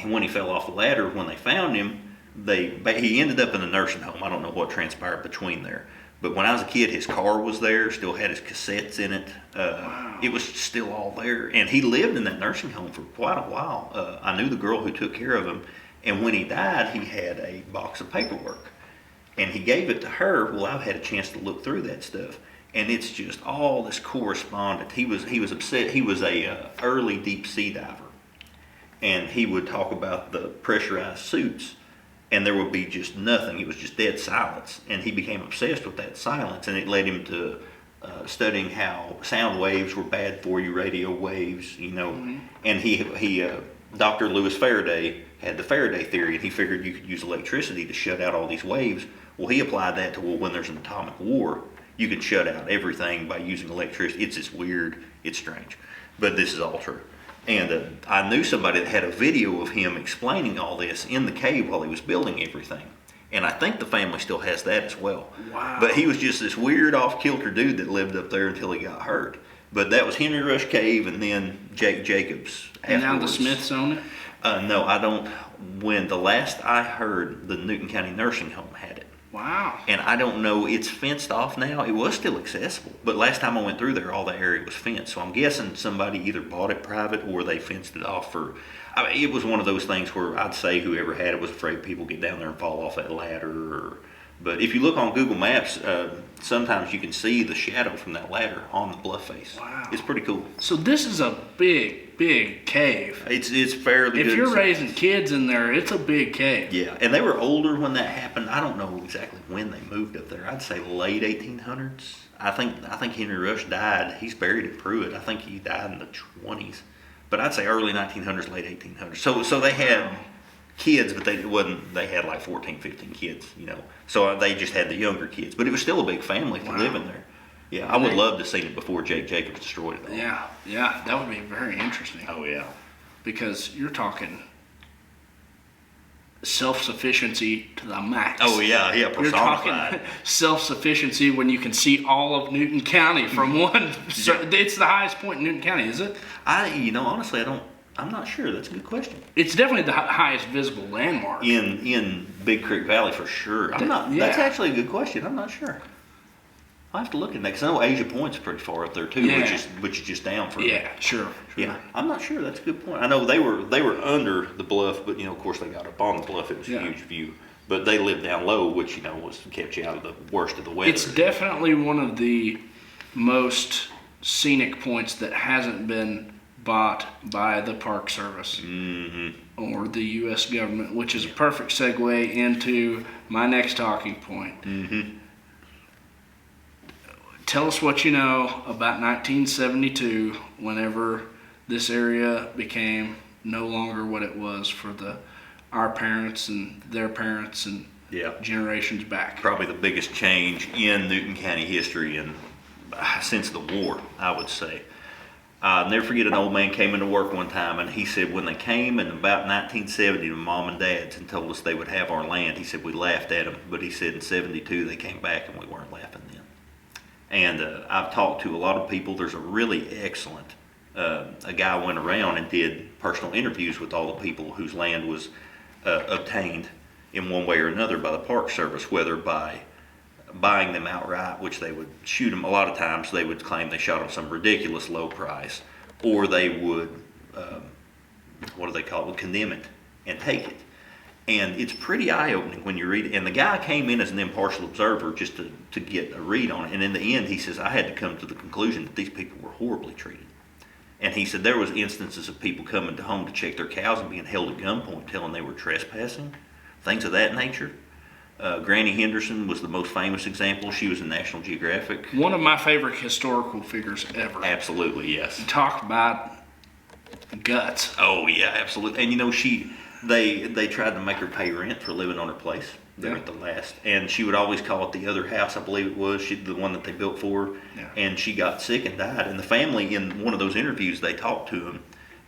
when he fell off the ladder, when they found him, he ended up in a nursing home. I don't know what transpired between there. But when I was a kid, his car was there, still had his cassettes in it. Wow. It was still all there. And he lived in that nursing home for quite a while. I knew the girl who took care of him. And when he died, he had a box of paperwork. And he gave it to her. Well, I've had a chance to look through that stuff. And it's just all this correspondence. He was upset. He was a early deep sea diver. And he would talk about the pressurized suits. And there would be just nothing. It was just dead silence. And he became obsessed with that silence. And it led him to studying how sound waves were bad for you, radio waves, you know. And he Dr. Louis Faraday had the Faraday theory, and he figured you could use electricity to shut out all these waves. Well, he applied that to, when there's an atomic war, you can shut out everything by using electricity. It's just weird. It's strange. But this is all true. And I knew somebody that had a video of him explaining all this in the cave while he was building everything. And I think the family still has that as well. Wow. But he was just this weird off-kilter dude that lived up there until he got hurt. But that was Henry Rush Cave, and then Jake Jacobs And now the afterwards. Smiths own it? No, I don't. When the last I heard, the Newton County Nursing Home had it. Wow. And I don't know, it's fenced off now. It was still accessible. But last time I went through there, all the area was fenced. So I'm guessing somebody either bought it private or they fenced it off for... I mean, it was one of those things where I'd say whoever had it was afraid people get down there and fall off that ladder. But if you look on Google Maps, sometimes you can see the shadow from that ladder on the bluff face. Wow. It's pretty cool. So this is a big cave. It's fairly good. If you're raising kids in there, it's a big cave. Yeah, and they were older when that happened. I don't know exactly when they moved up there. I'd say late 1800s. I think Henry Rush died. He's buried at Pruitt. I think he died in the 20s. But I'd say early 1900s, late 1800s. So they had kids, but they had like 14, 15 kids, you know. So they just had the younger kids. But it was still a big family to live in there. Yeah, I would love to see it before Jake Jacobs destroyed it all. Yeah, that would be very interesting. Oh, yeah. Because you're talking self-sufficiency to the max. Oh, yeah, You're personified. talking self-sufficiency when you can see all of Newton County from one. It's the highest point in Newton County, is it? Honestly, I'm not sure. That's a good question. It's definitely the highest visible landmark. In Big Creek Valley for sure. That's actually a good question. I'm not sure. I'll have to look at that because I know Asia Point's pretty far up there too, which is just down from. Yeah, sure. Yeah, I'm not sure. That's a good point. I know they were under the bluff, but of course they got up on the bluff. It was a huge view, but they lived down low, which kept you out of the worst of the weather. It's definitely one of the most scenic points that hasn't been bought by the Park Service or the U.S. government, which is a perfect segue into my next talking point. tell us what you know about 1972, whenever this area became no longer what it was for our parents and their parents and generations back. Probably the biggest change in Newton County history and since the war, I would say. I'll never forget, an old man came into work one time, and he said when they came in about 1970 to Mom and Dad's and told us they would have our land, he said we laughed at them, but he said in 72 they came back and we weren't laughing then. And I've talked to a lot of people. There's a really excellent, a guy went around and did personal interviews with all the people whose land was obtained in one way or another by the Park Service, whether by buying them outright, which they would shoot them. A lot of times they would claim they shot them some ridiculous low price, or they would, what do they call it, would condemn it and take it. And it's pretty eye-opening when you read it. And the guy came in as an impartial observer just to get a read on it. And in the end, he says, I had to come to the conclusion that these people were horribly treated. And he said there was instances of people coming to home to check their cows and being held at gunpoint, telling they were trespassing, things of that nature. Granny Henderson was the most famous example. She was in National Geographic. One of my favorite historical figures ever. Absolutely, yes. Talk about guts. Oh yeah, absolutely. And you know, they tried to make her pay rent for living on her place there at the last, and she would always call it the other house. I believe it was the one that they built for her. Yeah. And she got sick and died. And the family, in one of those interviews, they talked to him,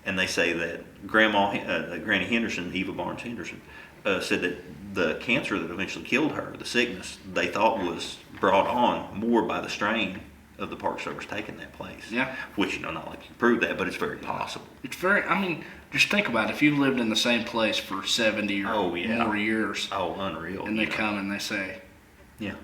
and they say that Granny Henderson, Eva Barnes Henderson, said that the cancer that eventually killed her, the sickness, they thought was brought on more by the strain of the Park Service taking that place. Yeah. Which, you know, not like you prove that, but it's very possible. It's very, I mean, just think about it. If you've lived in the same place for 70 or more years. Oh, unreal. And they come and they say, yeah,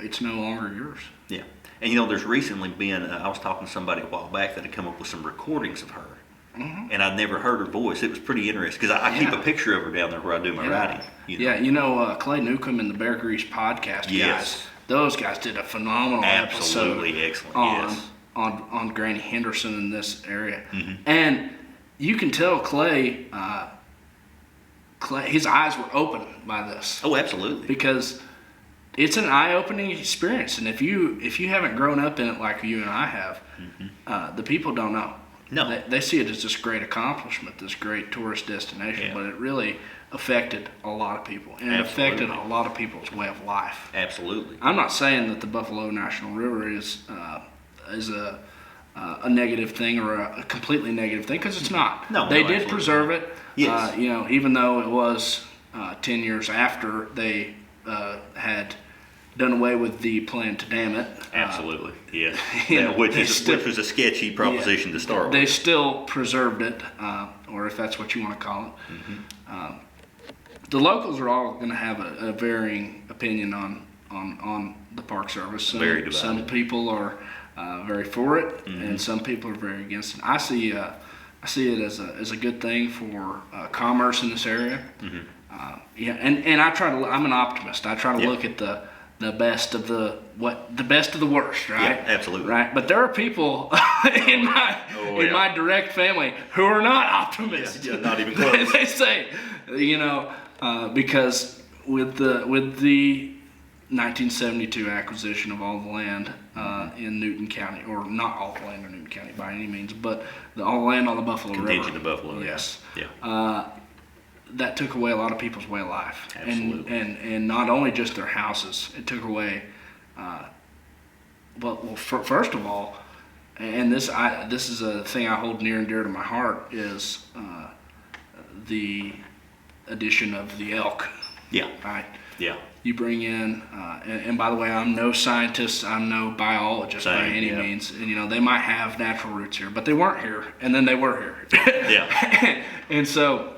it's no longer yours. Yeah. And, you know, there's recently been, I was talking to somebody a while back that had come up with some recordings of her. Mm-hmm. And I'd never heard her voice. It was pretty interesting because I keep a picture of her down there where I do my writing. You know? Yeah, you know, Clay Newcomb and the Bear Grease podcast guys, those guys did a phenomenal Absolutely episode excellent. on Granny Henderson in this area. Mm-hmm. And you can tell Clay, his eyes were open by this. Oh, absolutely. Because it's an eye-opening experience, and if you haven't grown up in it like you and I have, the people don't know. No. They see it as this great accomplishment, this great tourist destination, but it really affected a lot of people, and it affected a lot of people's way of life. Absolutely. I'm not saying that the Buffalo National River is a negative thing or a completely negative thing, because it's not. No, they did preserve it. Yes. You know, even though it was 10 years after they had done away with the plan to dam it. Absolutely, yes. Which was a sketchy proposition to start with. They still preserved it, or if that's what you want to call it. Mm-hmm. The locals are all going to have a varying opinion on the Park Service. Some people are very for it, and some people are very against it. I see it as a good thing for commerce in this area. Mm-hmm. And I'm an optimist. I try to look at the best of the best of the worst, right? Yeah, absolutely. Right. But there are people in my direct family who are not optimists. Yeah, not even close. They say, you know, because with the 1972 acquisition of all the land in Newton County, or not all the land in Newton County by any means, but all the land on the Buffalo River. Contingent to Buffalo. Yes. Yeah. That took away a lot of people's way of life. Absolutely. And not only just their houses, it took away, first of all, and this is a thing I hold near and dear to my heart, is the addition of the elk. Yeah. Right? Yeah. You bring in, and by the way, I'm no scientist, I'm no biologist by any means. And, you know, they might have natural roots here, but they weren't here, and then they were here. Yeah. And so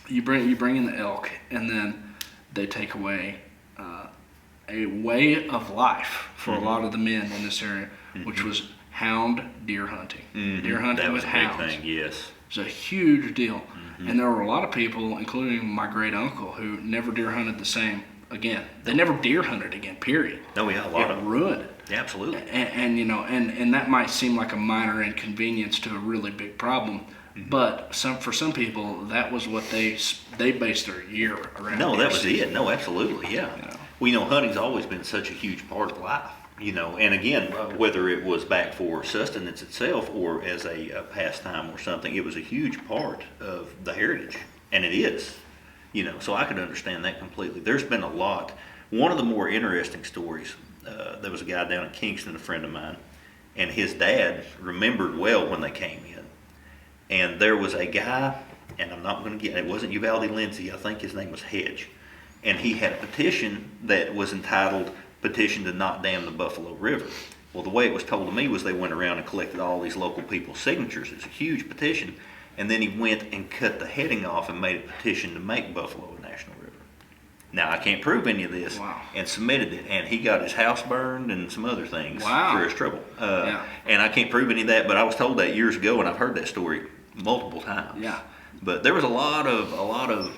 you bring in the elk, and then they take away a way of life for a lot of the men in this area, which was hound deer hunting. Deer hunting with hounds. That was a big thing, yes. It was a huge deal. And there were a lot of people, including my great uncle, who never deer hunted the same again. They never deer hunted again, period. No, yeah, a lot of them. Ruined it. Yeah, absolutely. And you know, and that might seem like a minor inconvenience to a really big problem, but for some people, that was what they based their year around. No, that was it. No, absolutely, yeah. You know. Well, you know, hunting's always been such a huge part of life. And again, whether it was back for sustenance itself or as a pastime or something, it was a huge part of the heritage, and it is. So I could understand that completely. There's been a lot. One of the more interesting stories, there was a guy down in Kingston, a friend of mine, and his dad remembered well when they came in. And there was a guy, and I'm not going to get it, wasn't Uvalde Lindsay, I think his name was Hedge. And he had a petition that was entitled Petition to Not Dam the Buffalo River. Well, the way it was told to me was they went around and collected all these local people's signatures. It's a huge petition. And then he went and cut the heading off and made a petition to make Buffalo a national river. Now, I can't prove any of this. Wow. And submitted it. And he got his house burned and some other things Wow. for his trouble. Yeah. And I can't prove any of that, but I was told that years ago, and I've heard that story multiple times. Yeah. But there was a lot of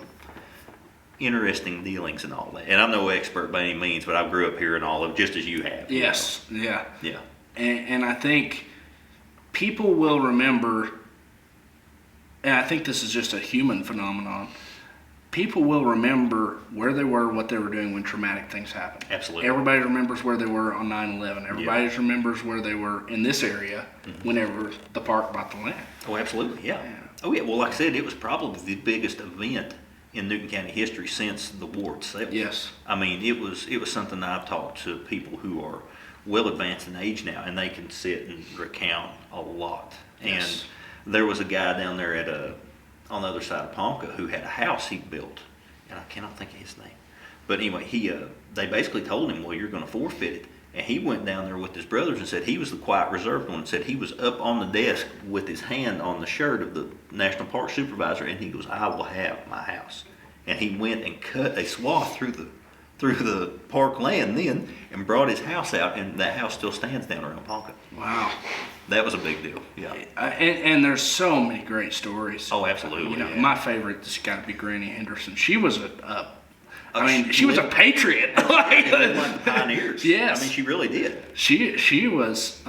interesting dealings and all that. And I'm no expert by any means, but I grew up here in Olive just as you have. Yes. Yeah. Yeah. And I think people will remember, and I think this is just a human phenomenon, people will remember where they were, what they were doing when traumatic things happened. Absolutely. Everybody remembers where they were on 9/11. Everybody remembers where they were in this area whenever the park bought the land. Oh, absolutely. Yeah. Yeah. Oh, yeah. Well, like I said, it was probably the biggest event in Newton County history since the war itself. Yes. I mean, it was something that I've talked to people who are well advanced in age now, and they can sit and recount a lot. Yes. And there was a guy down there on the other side of Ponca who had a house he built, and I cannot think of his name. But anyway, they basically told him, well, you're going to forfeit it. And he went down there with his brothers and said he was the quiet, reserved one. Said he was up on the desk with his hand on the shirt of the National Park Supervisor, and he goes, "I will have my house." And he went and cut a swath through the park land then, and brought his house out, and that house still stands down around Ponca. Wow. That was a big deal. Yeah. And there's so many great stories. Oh, absolutely. Yeah. My favorite has got to be Granny Henderson. She was she was a lived- patriot. She lived like the pioneers. Yes. I mean, she really did. She was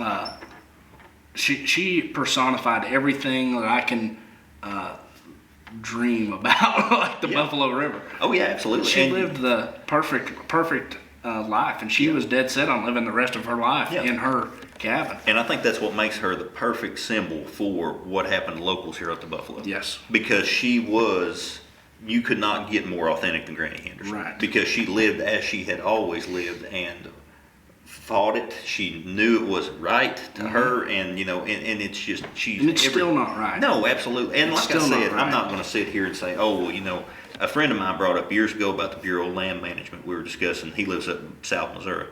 she personified everything that I can dream about, like the Buffalo River. Oh yeah, absolutely. She lived the perfect life, and she was dead set on living the rest of her life in her cabin. And I think that's what makes her the perfect symbol for what happened to locals here at the Buffalo. Yes. Because you could not get more authentic than Granny Henderson. Right. Because she lived as she had always lived and fought it. She knew it was right to her, and and it's just And it's still not right. No, absolutely. And It's like I still not said, right. I'm not going to sit here and say, oh, well, a friend of mine brought up years ago about the Bureau of Land Management. We were discussing. He lives up in South Missouri,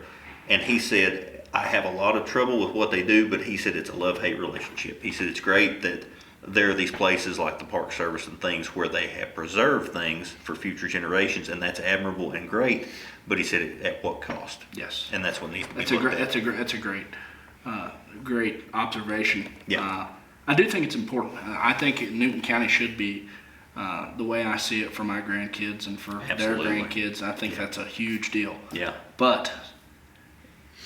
and he said, I have a lot of trouble with what they do, but he said it's a love-hate relationship. He said it's great that there are these places like the Park Service and things where they have preserved things for future generations, and that's admirable and great. But he said, at what cost? Yes. And that's what needs to be That's looked at. that's a great observation. Yeah. I do think it's important. I think Newton County should be the way I see it for my grandkids and for Absolutely. their grandkids. I think that's a huge deal. Yeah. But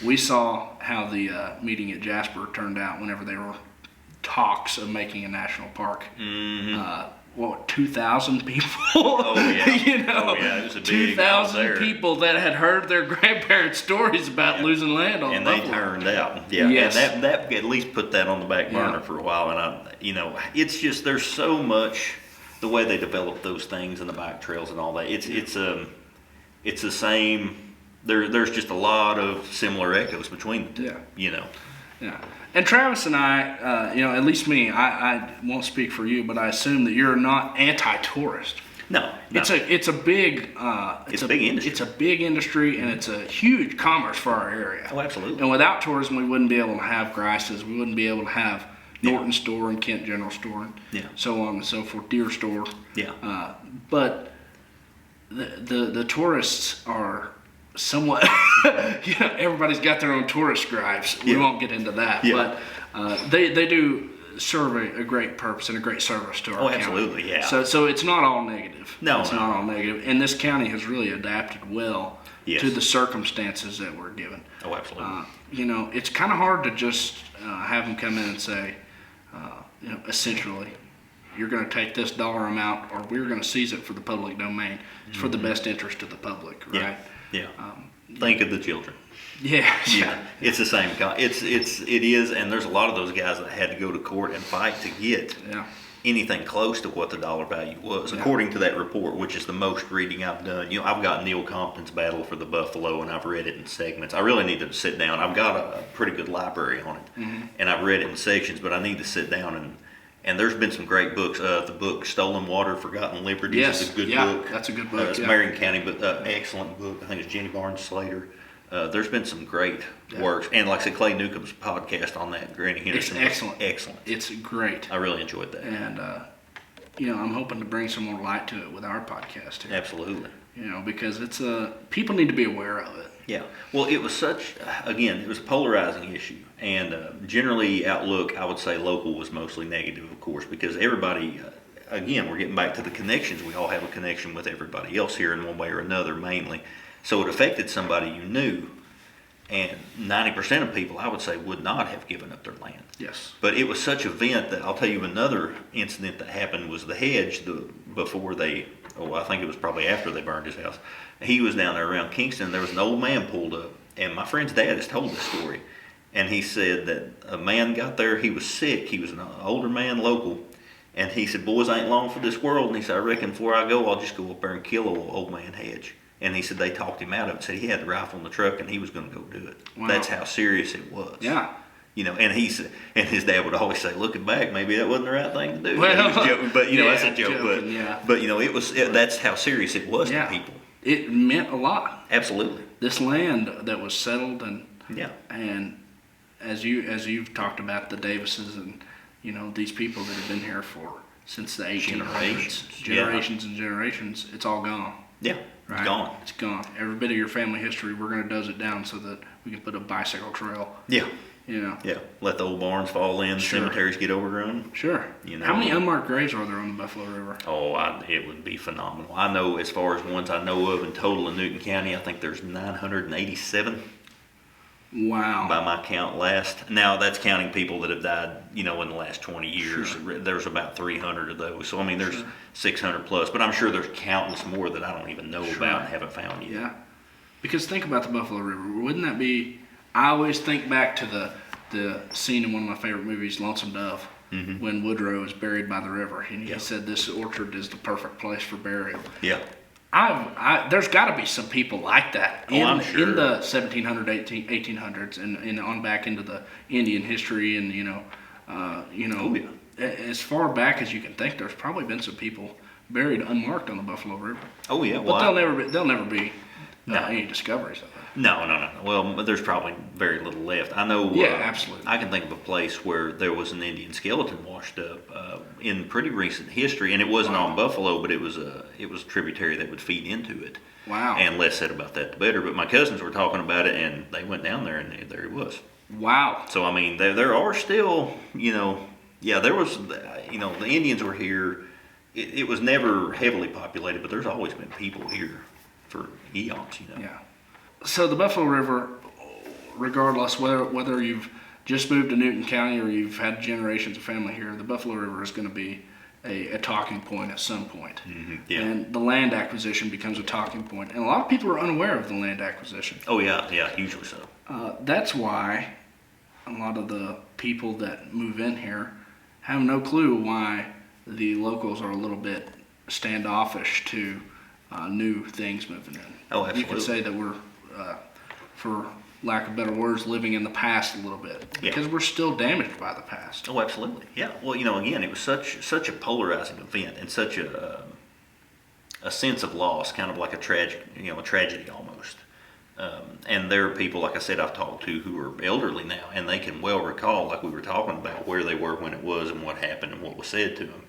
we saw how the meeting at Jasper turned out whenever there were talks of making a national park. Mm-hmm. 2,000 people? Oh, yeah. Oh, yeah, it was a big 2,000 people that had heard their grandparents' stories about losing land on And the they Buffalo. turned out. Yeah. Yes. And that at least put that on the back burner Yeah. for a while. And it's just, there's so much the way they develop those things and the bike trails and all that. It's the same. There's just a lot of similar echoes between the two. Yeah. Yeah. And Travis and I, at least me, I won't speak for you, but I assume that you're not anti-tourist. No. It's a big It's a big industry. It's a big industry, and it's a huge commerce for our area. Oh, absolutely. And without tourism, we wouldn't be able to have Grice's. We wouldn't be able to have Norton Store and Kent General Store, and so on and so forth. Deer Store. Yeah. But the tourists are somewhat. Everybody's got their own tourist gripes. We won't get into that. Yeah. But they do serve a great purpose and a great service to our county. Absolutely, yeah. So it's not all negative. No, it's no. not all negative. And this county has really adapted well to the circumstances that we're given. Oh, absolutely. It's kind of hard to just have them come in and say, essentially, you're going to take this dollar amount, or we're going to seize it for the public domain. It's for the best interest of the public, right? Yeah. Think of the children. Yeah. Yeah. It's the same. It is, and there's a lot of those guys that had to go to court and fight to get anything close to what the dollar value was, according to that report, which is the most reading I've done. I've got Neil Compton's Battle for the Buffalo, and I've read it in segments. I really need to sit down. I've got a pretty good library on it, and I've read it in sections, but I need to sit down and there's been some great books. The book Stolen Water, Forgotten Liberties is a good book. That's a good book. It's Marion County, but excellent book. I think it's Jenny Barnes Slater. There's been some great works, and like I said, Clay Newcomb's podcast on that, Granny Henderson. It's excellent. Excellent. It's great. I really enjoyed that. And I'm hoping to bring some more light to it with our podcast here. Absolutely. Because it's people need to be aware of it. Yeah. Well, it was it was a polarizing issue, and generally outlook, I would say local was mostly negative, of course, because everybody. Again, we're getting back to the connections. We all have a connection with everybody else here in one way or another, mainly. So it affected somebody you knew, and 90% of people, I would say, would not have given up their land. Yes. But it was such an event that I'll tell you another incident that happened was the hedge before I think it was probably after they burned his house. He was down there around Kingston. There was an old man pulled up, and my friend's dad has told this story. And he said that a man got there, he was sick. He was an older man, local. And he said, boys ain't long for this world. And he said, I reckon before I go, I'll just go up there and kill old man Hedge. And he said they talked him out of it. Said he had the rifle in the truck and he was going to go do it. Wow. That's how serious it was. Yeah. And he said, and his dad would always say, looking back, maybe that wasn't the right thing to do. Well, he was joking, but that's a joke. Joking, but that's how serious it was to people. It meant a lot. Absolutely. This land that was settled and as you've talked about the Davises and these people that have been here since the 1800s, generations and generations, it's all gone. Yeah. Right? It's gone. It's gone. Every bit of your family history, we're going to doze it down so that we can put a bicycle trail. Yeah. Yeah. Let the old barns fall in, cemeteries get overgrown. Sure. How many unmarked graves are there on the Buffalo River? Oh, it would be phenomenal. I know as far as ones I know of in total in Newton County, I think there's 987. Wow. By my count last. Now, that's counting people that have died, in the last 20 years. Sure. There's about 300 of those. So, there's 600 plus. But I'm sure there's countless more that I don't even know about and haven't found yet. Yeah. Because think about the Buffalo River. Wouldn't that be... I always think back to the scene in one of my favorite movies, Lonesome Dove, when Woodrow is buried by the river. And he said this orchard is the perfect place for burial. Yeah. There's got to be some people like that I'm sure. in the 1700s, 1800s, and on back into the Indian history, and as far back as you can think, there's probably been some people buried unmarked on the Buffalo River. Oh yeah, but they'll never be any discoveries of it. No. Well, there's probably very little left. I know. Yeah, absolutely. I can think of a place where there was an Indian skeleton washed up in pretty recent history, and it wasn't on Buffalo, but it was a tributary that would feed into it. Wow. And less said about that, the better. But my cousins were talking about it, and they went down there, and there it was. Wow. So there are still, there was, the Indians were here. It was never heavily populated, but there's always been people here for eons. Yeah. So the Buffalo River, regardless whether you've just moved to Newton County or you've had generations of family here, the Buffalo River is going to be a talking point at some point. Mm-hmm. Yeah. And the land acquisition becomes a talking point. And a lot of people are unaware of the land acquisition. Oh yeah, hugely so. That's why a lot of the people that move in here have no clue why the locals are a little bit standoffish to new things moving in. Oh, absolutely. You could say that we're, for lack of better words, living in the past a little bit. Yeah. Because we're still damaged by the past. Oh, absolutely. Yeah. Well, again, it was such a polarizing event and such a sense of loss, kind of like a tragedy almost. And there are people, like I said, I've talked to who are elderly now, and they can well recall, like we were talking about, where they were when it was and what happened and what was said to them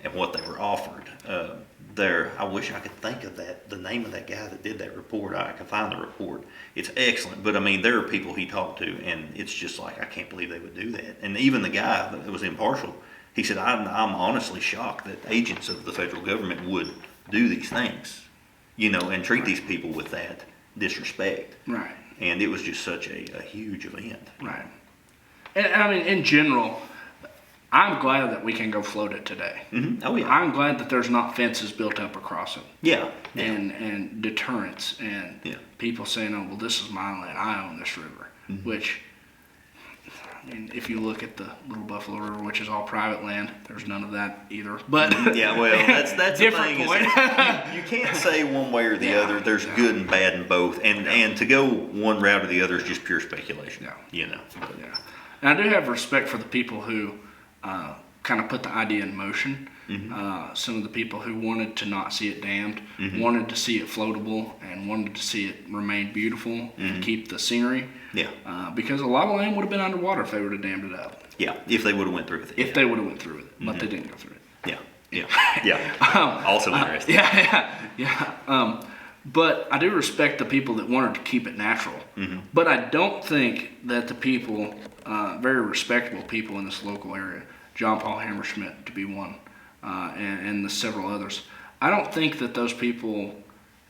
and what they were offered. I wish I could think of the name of that guy that did that report. I can find the report. It's excellent. But there are people he talked to, and it's just like, I can't believe they would do that. And even the guy that was impartial, he said, I'm honestly shocked that agents of the federal government would do these things, and treat these people with that disrespect. Right. And it was just such a huge event. Right. And in general, I'm glad that we can go float it today. Mm-hmm. Oh yeah. I'm glad that there's not fences built up across it. Yeah. And deterrence and people saying, oh, well, this is my land. I own this river. Mm-hmm. Which, I mean, if you look at the Little Buffalo River, which is all private land, there's none of that either. But yeah, well, that's different the thing. point. You can't say one way or the other. There's good and bad in both, and to go one route or the other is just pure speculation. Yeah. You know. Yeah. And I do have respect for the people who kind of put the idea in motion. Mm-hmm. Some of the people who wanted to not see it dammed, Mm-hmm. wanted to see it floatable, and wanted to see it remain beautiful and keep the scenery. Yeah. Because a lot of land would have been underwater if they would have dammed it up. Yeah. If they would have went through with it. If they would have went through with it, but they didn't go through it. Yeah. Yeah. Yeah. Also interesting. Yeah. But I do respect the people that wanted to keep it natural. Mm-hmm. But I don't think that the people, very respectable people in this local area, John Paul Hammerschmidt to be one, and the several others, I don't think that those people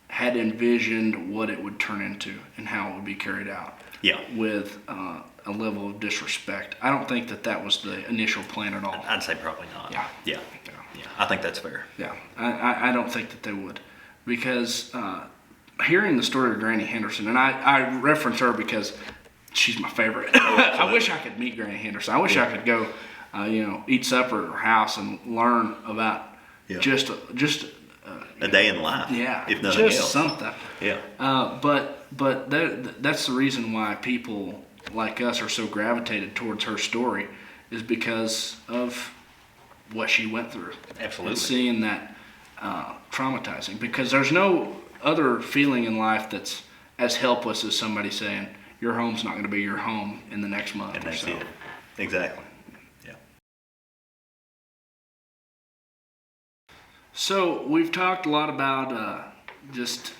had envisioned what it would turn into and how it would be carried out. Yeah. With a level of disrespect. I don't think that that was the initial plan at all. I'd say probably not. Yeah. Yeah. Yeah. I think that's fair. Yeah, I don't think that they would, because hearing the story of Granny Henderson, and I reference her because she's my favorite. I wish I could meet Granny Henderson. I wish I could go, eat supper at her house and learn about just a day in life. Yeah, if nothing just else. something. Yeah. But that's the reason why people like us are so gravitated towards her story, is because of what she went through. Absolutely. And seeing that traumatizing, because there's no other feeling in life that's as helpless as somebody saying your home's not going to be your home in the next month And or that's so. it. Exactly. Yeah. So we've talked a lot about just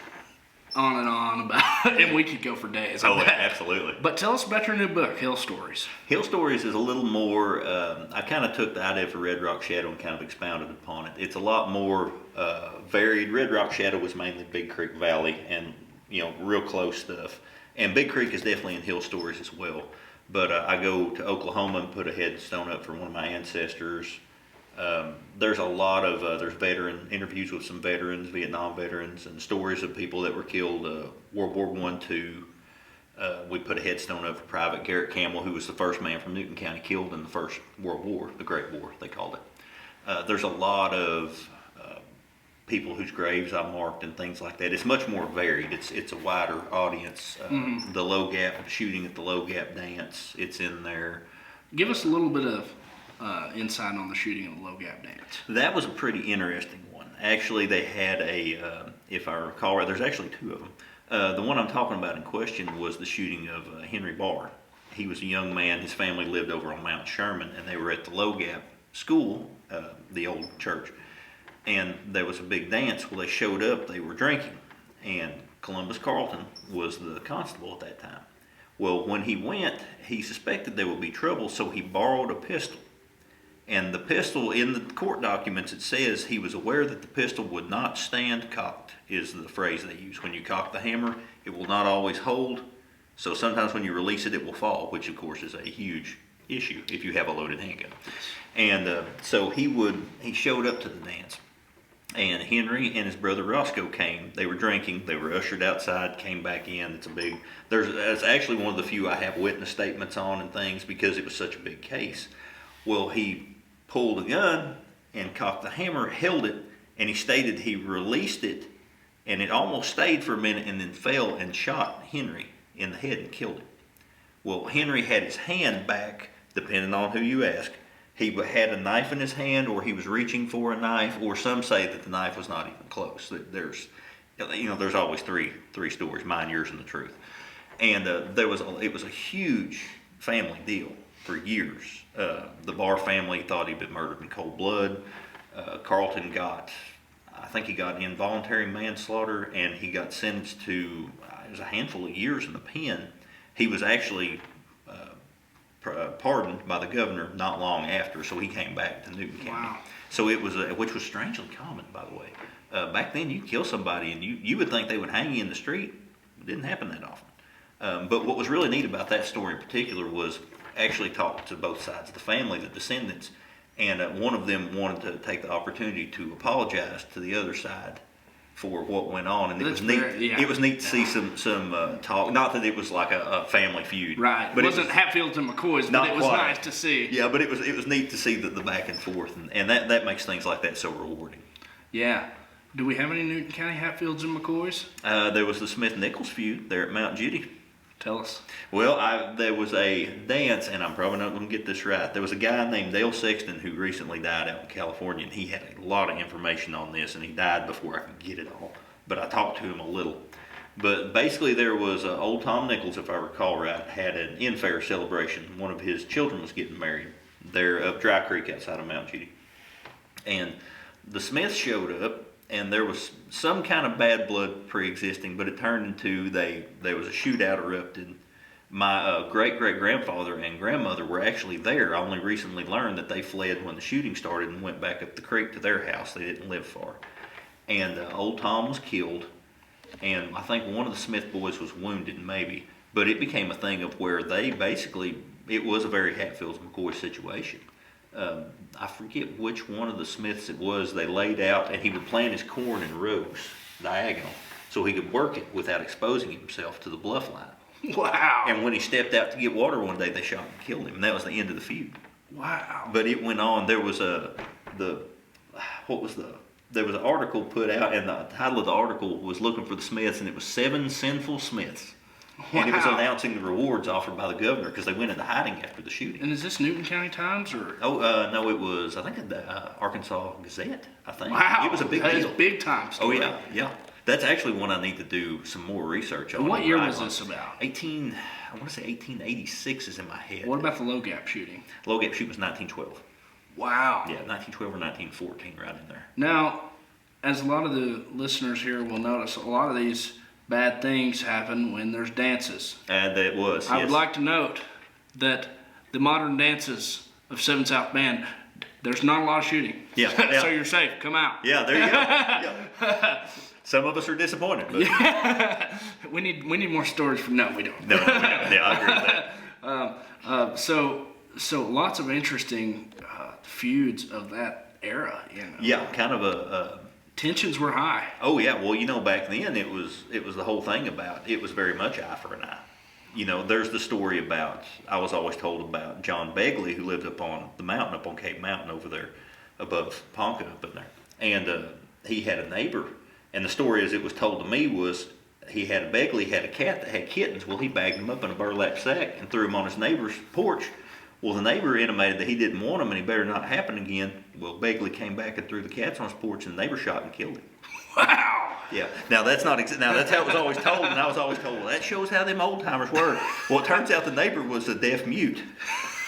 on and on about, and we could go for days. Oh, absolutely. But tell us about your new book, Hill Stories. Hill Stories is a little more, I kind of took the idea for Red Rock Shadow and kind of expounded upon it. It's a lot more varied. Red Rock Shadow was mainly Big Creek Valley and, real close stuff. And Big Creek is definitely in Hill Stories as well. But I go to Oklahoma and put a headstone up for one of my ancestors. There's a lot of, there's veteran interviews with some veterans, Vietnam veterans, and stories of people that were killed, World War I, II. We put a headstone up for Private Garrett Campbell, who was the first man from Newton County killed in the First World War, the Great War, they called it. There's a lot of people whose graves I marked and things like that. It's much more varied. It's a wider audience. The Low Gap, shooting at the Low Gap dance, it's in there. Give us a little bit of insight on the shooting of the Low Gap dance. That was a pretty interesting one. Actually, they had if I recall right, there's actually two of them. The one I'm talking about in question was the shooting of Henry Barr. He was a young man. His family lived over on Mount Sherman, and they were at the Low Gap School, the old church. And there was a big dance. Well, they showed up. They were drinking, and Columbus Carlton was the constable at that time. Well, when he went, he suspected there would be trouble, so he borrowed a pistol. And the pistol, in the court documents, it says he was aware that the pistol would not stand cocked, is the phrase they use. When you cock the hammer, it will not always hold. So sometimes when you release it, it will fall, which of course is a huge issue if you have a loaded handgun. And so he showed up to the dance. And Henry and his brother Roscoe came. They were drinking. They were ushered outside, came back in. It's actually one of the few I have witness statements on and things because it was such a big case. Well, he pulled a gun and cocked the hammer, held it, and he stated he released it, and it almost stayed for a minute and then fell and shot Henry in the head and killed him. Well, Henry had his hand back, depending on who you ask. He had a knife in his hand, or he was reaching for a knife, or some say that the knife was not even close. There's always three stories: mine, yours, and the truth. And it was a huge family deal for years. The Barr family thought he'd been murdered in cold blood. Carlton I think he got involuntary manslaughter, and he got sentenced to it was a handful of years in the pen. He was actually pardoned by the governor not long after, so he came back to Newton County. Wow. So it was, which was strangely common, by the way. Back then, you kill somebody and you would think they would hang you in the street. It didn't happen that often. But what was really neat about that story in particular was actually talked to both sides of the family, the descendants, And one of them wanted to take the opportunity to apologize to the other side for what went on, and it was neat. It was neat to see some talk. Not that it was like a family feud, right? But it wasn't Hatfields and McCoys, but it was quite nice to see. Yeah, but it was neat to see the back and forth, and that makes things like that so rewarding. Yeah. Do we have any Newton County Hatfields and McCoys? There was the Smith-Nichols feud there at Mount Judy. Tell us. Well, there was a dance, and I'm probably not going to get this right. There was a guy named Dale Sexton who recently died out in California, and he had a lot of information on this, and he died before I could get it all. But I talked to him a little. But basically, there was old Tom Nichols, if I recall right, had an in-fair celebration. One of his children was getting married there up Dry Creek outside of Mount Judy. And the Smiths showed up, and there was some kind of bad blood pre-existing, but it turned into there was a shootout erupted. My great-great-grandfather and grandmother were actually there. I only recently learned that they fled when the shooting started and went back up the creek to their house. They didn't live far. And old Tom was killed, and I think one of the Smith boys was wounded maybe, but it became a thing of where they basically, it was a very Hatfields and McCoy situation. I forget which one of the Smiths it was. They laid out, and he would plant his corn in rows, diagonal, so he could work it without exposing himself to the bluff line. Wow. And when he stepped out to get water one day, they shot and killed him, and that was the end of the feud. Wow. But it went on. There was there was an article put out, and the title of the article was looking for the Smiths, and it was 7 Sinful Smiths. Wow. And it was announcing the rewards offered by the governor because they went into hiding after the shooting. And is this Newton County Times or? Oh, no, it was, I think, the Arkansas Gazette, I think. Wow. It was a big deal. deal. That is big time story. Oh, yeah. That's actually one I need to do some more research on. And what year was this about? I want to say 1886 is in my head. What about the Low Gap shooting? Low Gap shooting was 1912. Wow. Yeah, 1912 or 1914, right in there. Now, as a lot of the listeners here will notice, a lot of these bad things happen when there's dances. And that was, I would like to note that the modern dances of 7 South Band, there's not a lot of shooting. Yeah. So you're safe. Come out. Yeah, there you go. Yeah. Some of us are disappointed, but yeah. we need more stories from. No, we don't. No, we don't. Yeah, I agree with that. So lots of interesting feuds of that era. You know. Yeah, kind of a tensions were high. Oh yeah, well back then it was the whole thing about it was very much eye for an eye. There's the story about, I was always told about John Begley, who lived up on the mountain, up on Cape Mountain over there above Ponca up in there. And he had a neighbor, and the story as it was told to me was Begley had a cat that had kittens. Well, he bagged them up in a burlap sack and threw them on his neighbor's porch. Well, the neighbor intimated that he didn't want them and he better not happen again. Well, Begley came back and threw the cats on his porch, and the neighbor shot and killed him. Wow. Yeah. Now that's not now that's how it was always told, and I was always told, well, that shows how them old timers were. Well, it turns out the neighbor was a deaf mute,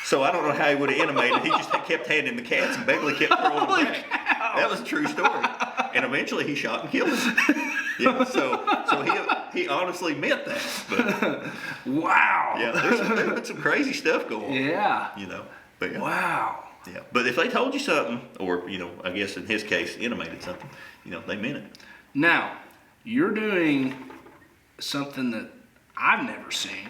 so I don't know how he would have intimated. He just kept handing the cats, and Begley kept throwing them back. That was a true story. And eventually he shot and killed him. Yeah. So he honestly meant that. But wow. Yeah. There's been some crazy stuff going on. Yeah. But yeah. Wow. Yeah. But if they told you something, or I guess in his case intimated something, they meant it. Now, you're doing something that I've never seen,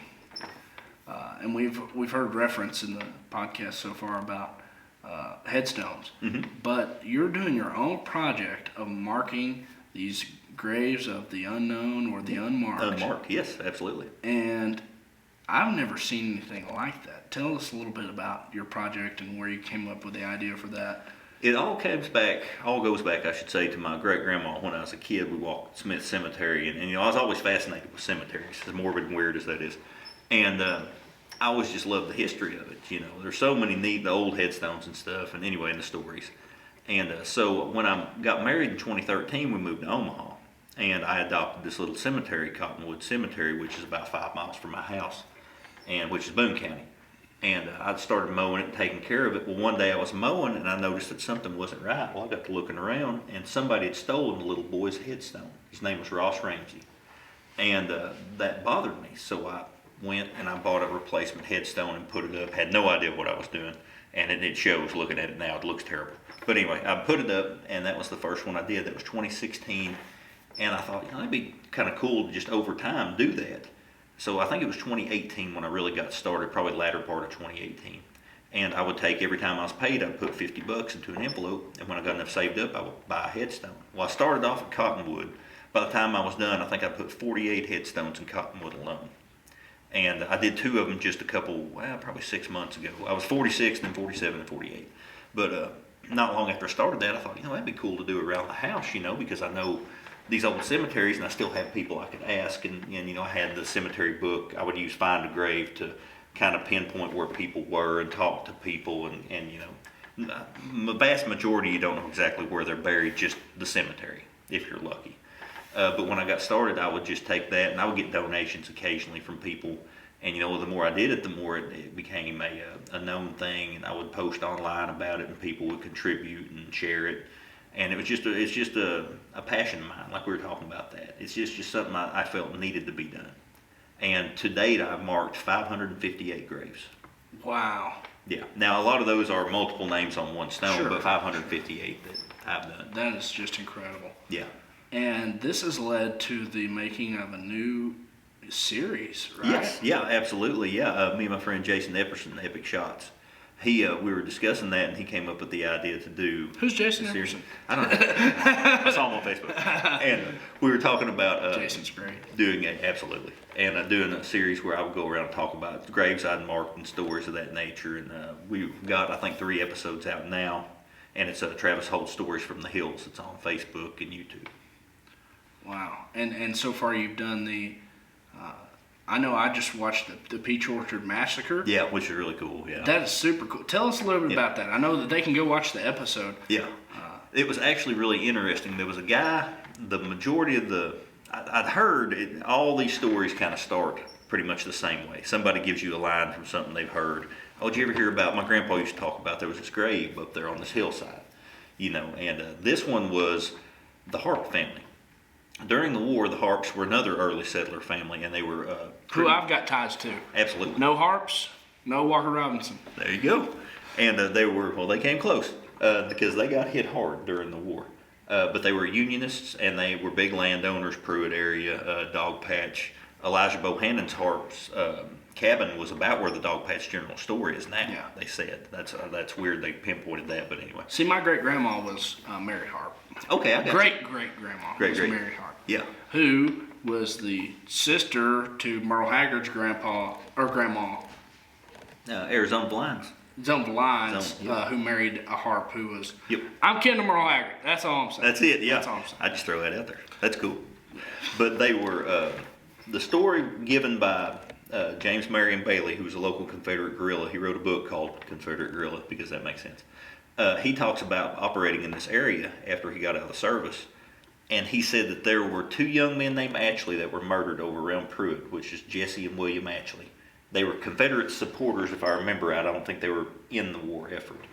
and we've heard reference in the podcast so far about headstones. Mm-hmm. But you're doing your own project of marking these graves of the unknown or the unmarked. Unmarked, yes, absolutely. And I've never seen anything like that. Tell us a little bit about your project and where you came up with the idea for that. It all goes back, I should say, to my great-grandma. When I was a kid, we walked Smith Cemetery, and I was always fascinated with cemeteries, as morbid and weird as that is. And I always just loved the history of it. There's so many neat, the old headstones and stuff, and anyway, and the stories. And so when I got married in 2013, we moved to Omaha, and I adopted this little cemetery, Cottonwood Cemetery, which is about 5 miles from my house, and which is Boone County. And I started mowing it and taking care of it. Well, one day I was mowing and I noticed that something wasn't right. Well, I got to looking around and somebody had stolen the little boy's headstone. His name was Ross Ramsey. And that bothered me. So I went and I bought a replacement headstone and put it up. Had no idea what I was doing. And it shows looking at it now. It looks terrible. But anyway, I put it up, and that was the first one I did. That was 2016. And I thought, that'd be kind of cool to just over time do that. So I think it was 2018 when I really got started, probably latter part of 2018. And I would take, every time I was paid, I'd put $50 into an envelope, and when I got enough saved up, I would buy a headstone. Well, I started off at cottonwood. By the time I was done, I think I put 48 headstones in cottonwood alone. And I did 2 of them just a couple, well, probably 6 months ago. I was 46, then 47, and 48. But not long after I started that, I thought, that'd be cool to do around the house, because I know these old cemeteries, and I still have people I could ask. And I had the cemetery book. I would use Find a Grave to kind of pinpoint where people were and talk to people. And the vast majority, you don't know exactly where they're buried, just the cemetery, if you're lucky. But when I got started, I would just take that, and I would get donations occasionally from people. And the more I did it, the more it became a known thing, and I would post online about it, and people would contribute and share it. And it's just a passion of mine, like we were talking about that. It's just something I felt needed to be done. And to date, I've marked 558 graves. Wow. Yeah. Now, a lot of those are multiple names on one stone, Sure. but 558 that I've done. That is just incredible. Yeah. And this has led to the making of a new series, right? Yes. Yeah, absolutely. Yeah. Me and my friend Jason Epperson, Epic Shots. We were discussing that, and he came up with the idea to do. Who's Jason series. Epperson? I don't know. I saw him on Facebook, and we were talking about Jason's great. Absolutely, and doing a series where I would go around and talk about graves I'd marked and stories of that nature. And we've got, I think, 3 episodes out now, and it's Travis Holt Stories from the Hills. It's on Facebook and YouTube. Wow. And so far you've done the. I know I just watched the Peach Orchard Massacre. Yeah, which is really cool. Yeah. That is super cool. Tell us a little bit about that. I know that they can go watch the episode. Yeah. It was actually really interesting. There was a guy, the majority of I'd heard all these stories kind of start pretty much the same way. Somebody gives you a line from something they've heard. Oh, did you ever hear about, my grandpa used to talk about, there was this grave up there on this hillside, and this one was the Harp family. During the war, the Harps were another early settler family, and they were Who I've got ties to. Absolutely. No Harps, no Walker Robinson. There you go. And they came close because they got hit hard during the war. But they were Unionists, and they were big landowners, Pruitt area, Dog Patch. Elijah Bohannon's Harp's cabin was about where the Dog Patch General Store is now, Yeah. they said. That's weird they pinpointed that, but anyway. See, my great-grandma was Mary Harp. Okay, I got you. Great-great-grandma was Mary Harp. Yeah. Who was the sister to Merle Haggard's grandpa, or grandma. Arizona Blinds. Zone Blinds, Yep. who married a Harp who was. Yep. I'm kidding to Merle Haggard. That's all I'm saying. That's it, yeah. That's all I'm saying. I just throw that out there. That's cool. But they were, the story given by James Marion Bailey, who's a local Confederate guerrilla. He wrote a book called Confederate Guerrilla, because that makes sense. He talks about operating in this area after he got out of the service. And he said that there were 2 young men named Atchley that were murdered over around Pruitt, which is Jesse and William Atchley. They were Confederate supporters, if I remember right. I don't think they were in the war effort.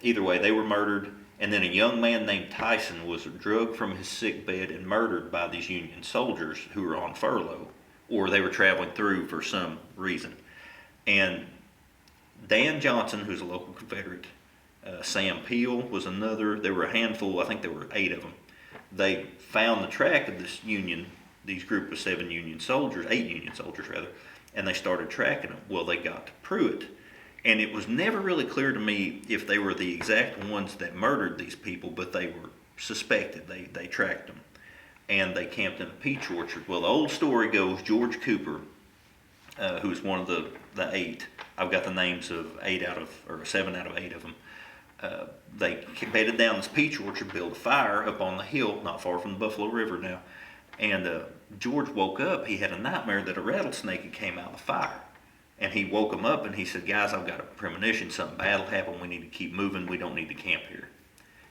Either way, they were murdered. And then a young man named Tyson was drugged from his sick bed and murdered by these Union soldiers who were on furlough, or they were traveling through for some reason. And Dan Johnson, who's a local Confederate, Sam Peel was another. There were a handful, I think there were 8 of them. They found the track of these group of 8 Union soldiers rather, and they started tracking them. Well, they got to Pruitt, and it was never really clear to me if they were the exact ones that murdered these people, but they were suspected. They tracked them, and they camped in a peach orchard. Well, the old story goes George Cooper, who was one of the 8. I've got the names of 7 out of 8 of them. They bedded down this peach orchard, built a fire up on the hill, not far from the Buffalo River now. And George woke up. He had a nightmare that a rattlesnake had came out of the fire. And he woke him up and he said, "Guys, I've got a premonition. Something bad will happen. We need to keep moving. We don't need to camp here."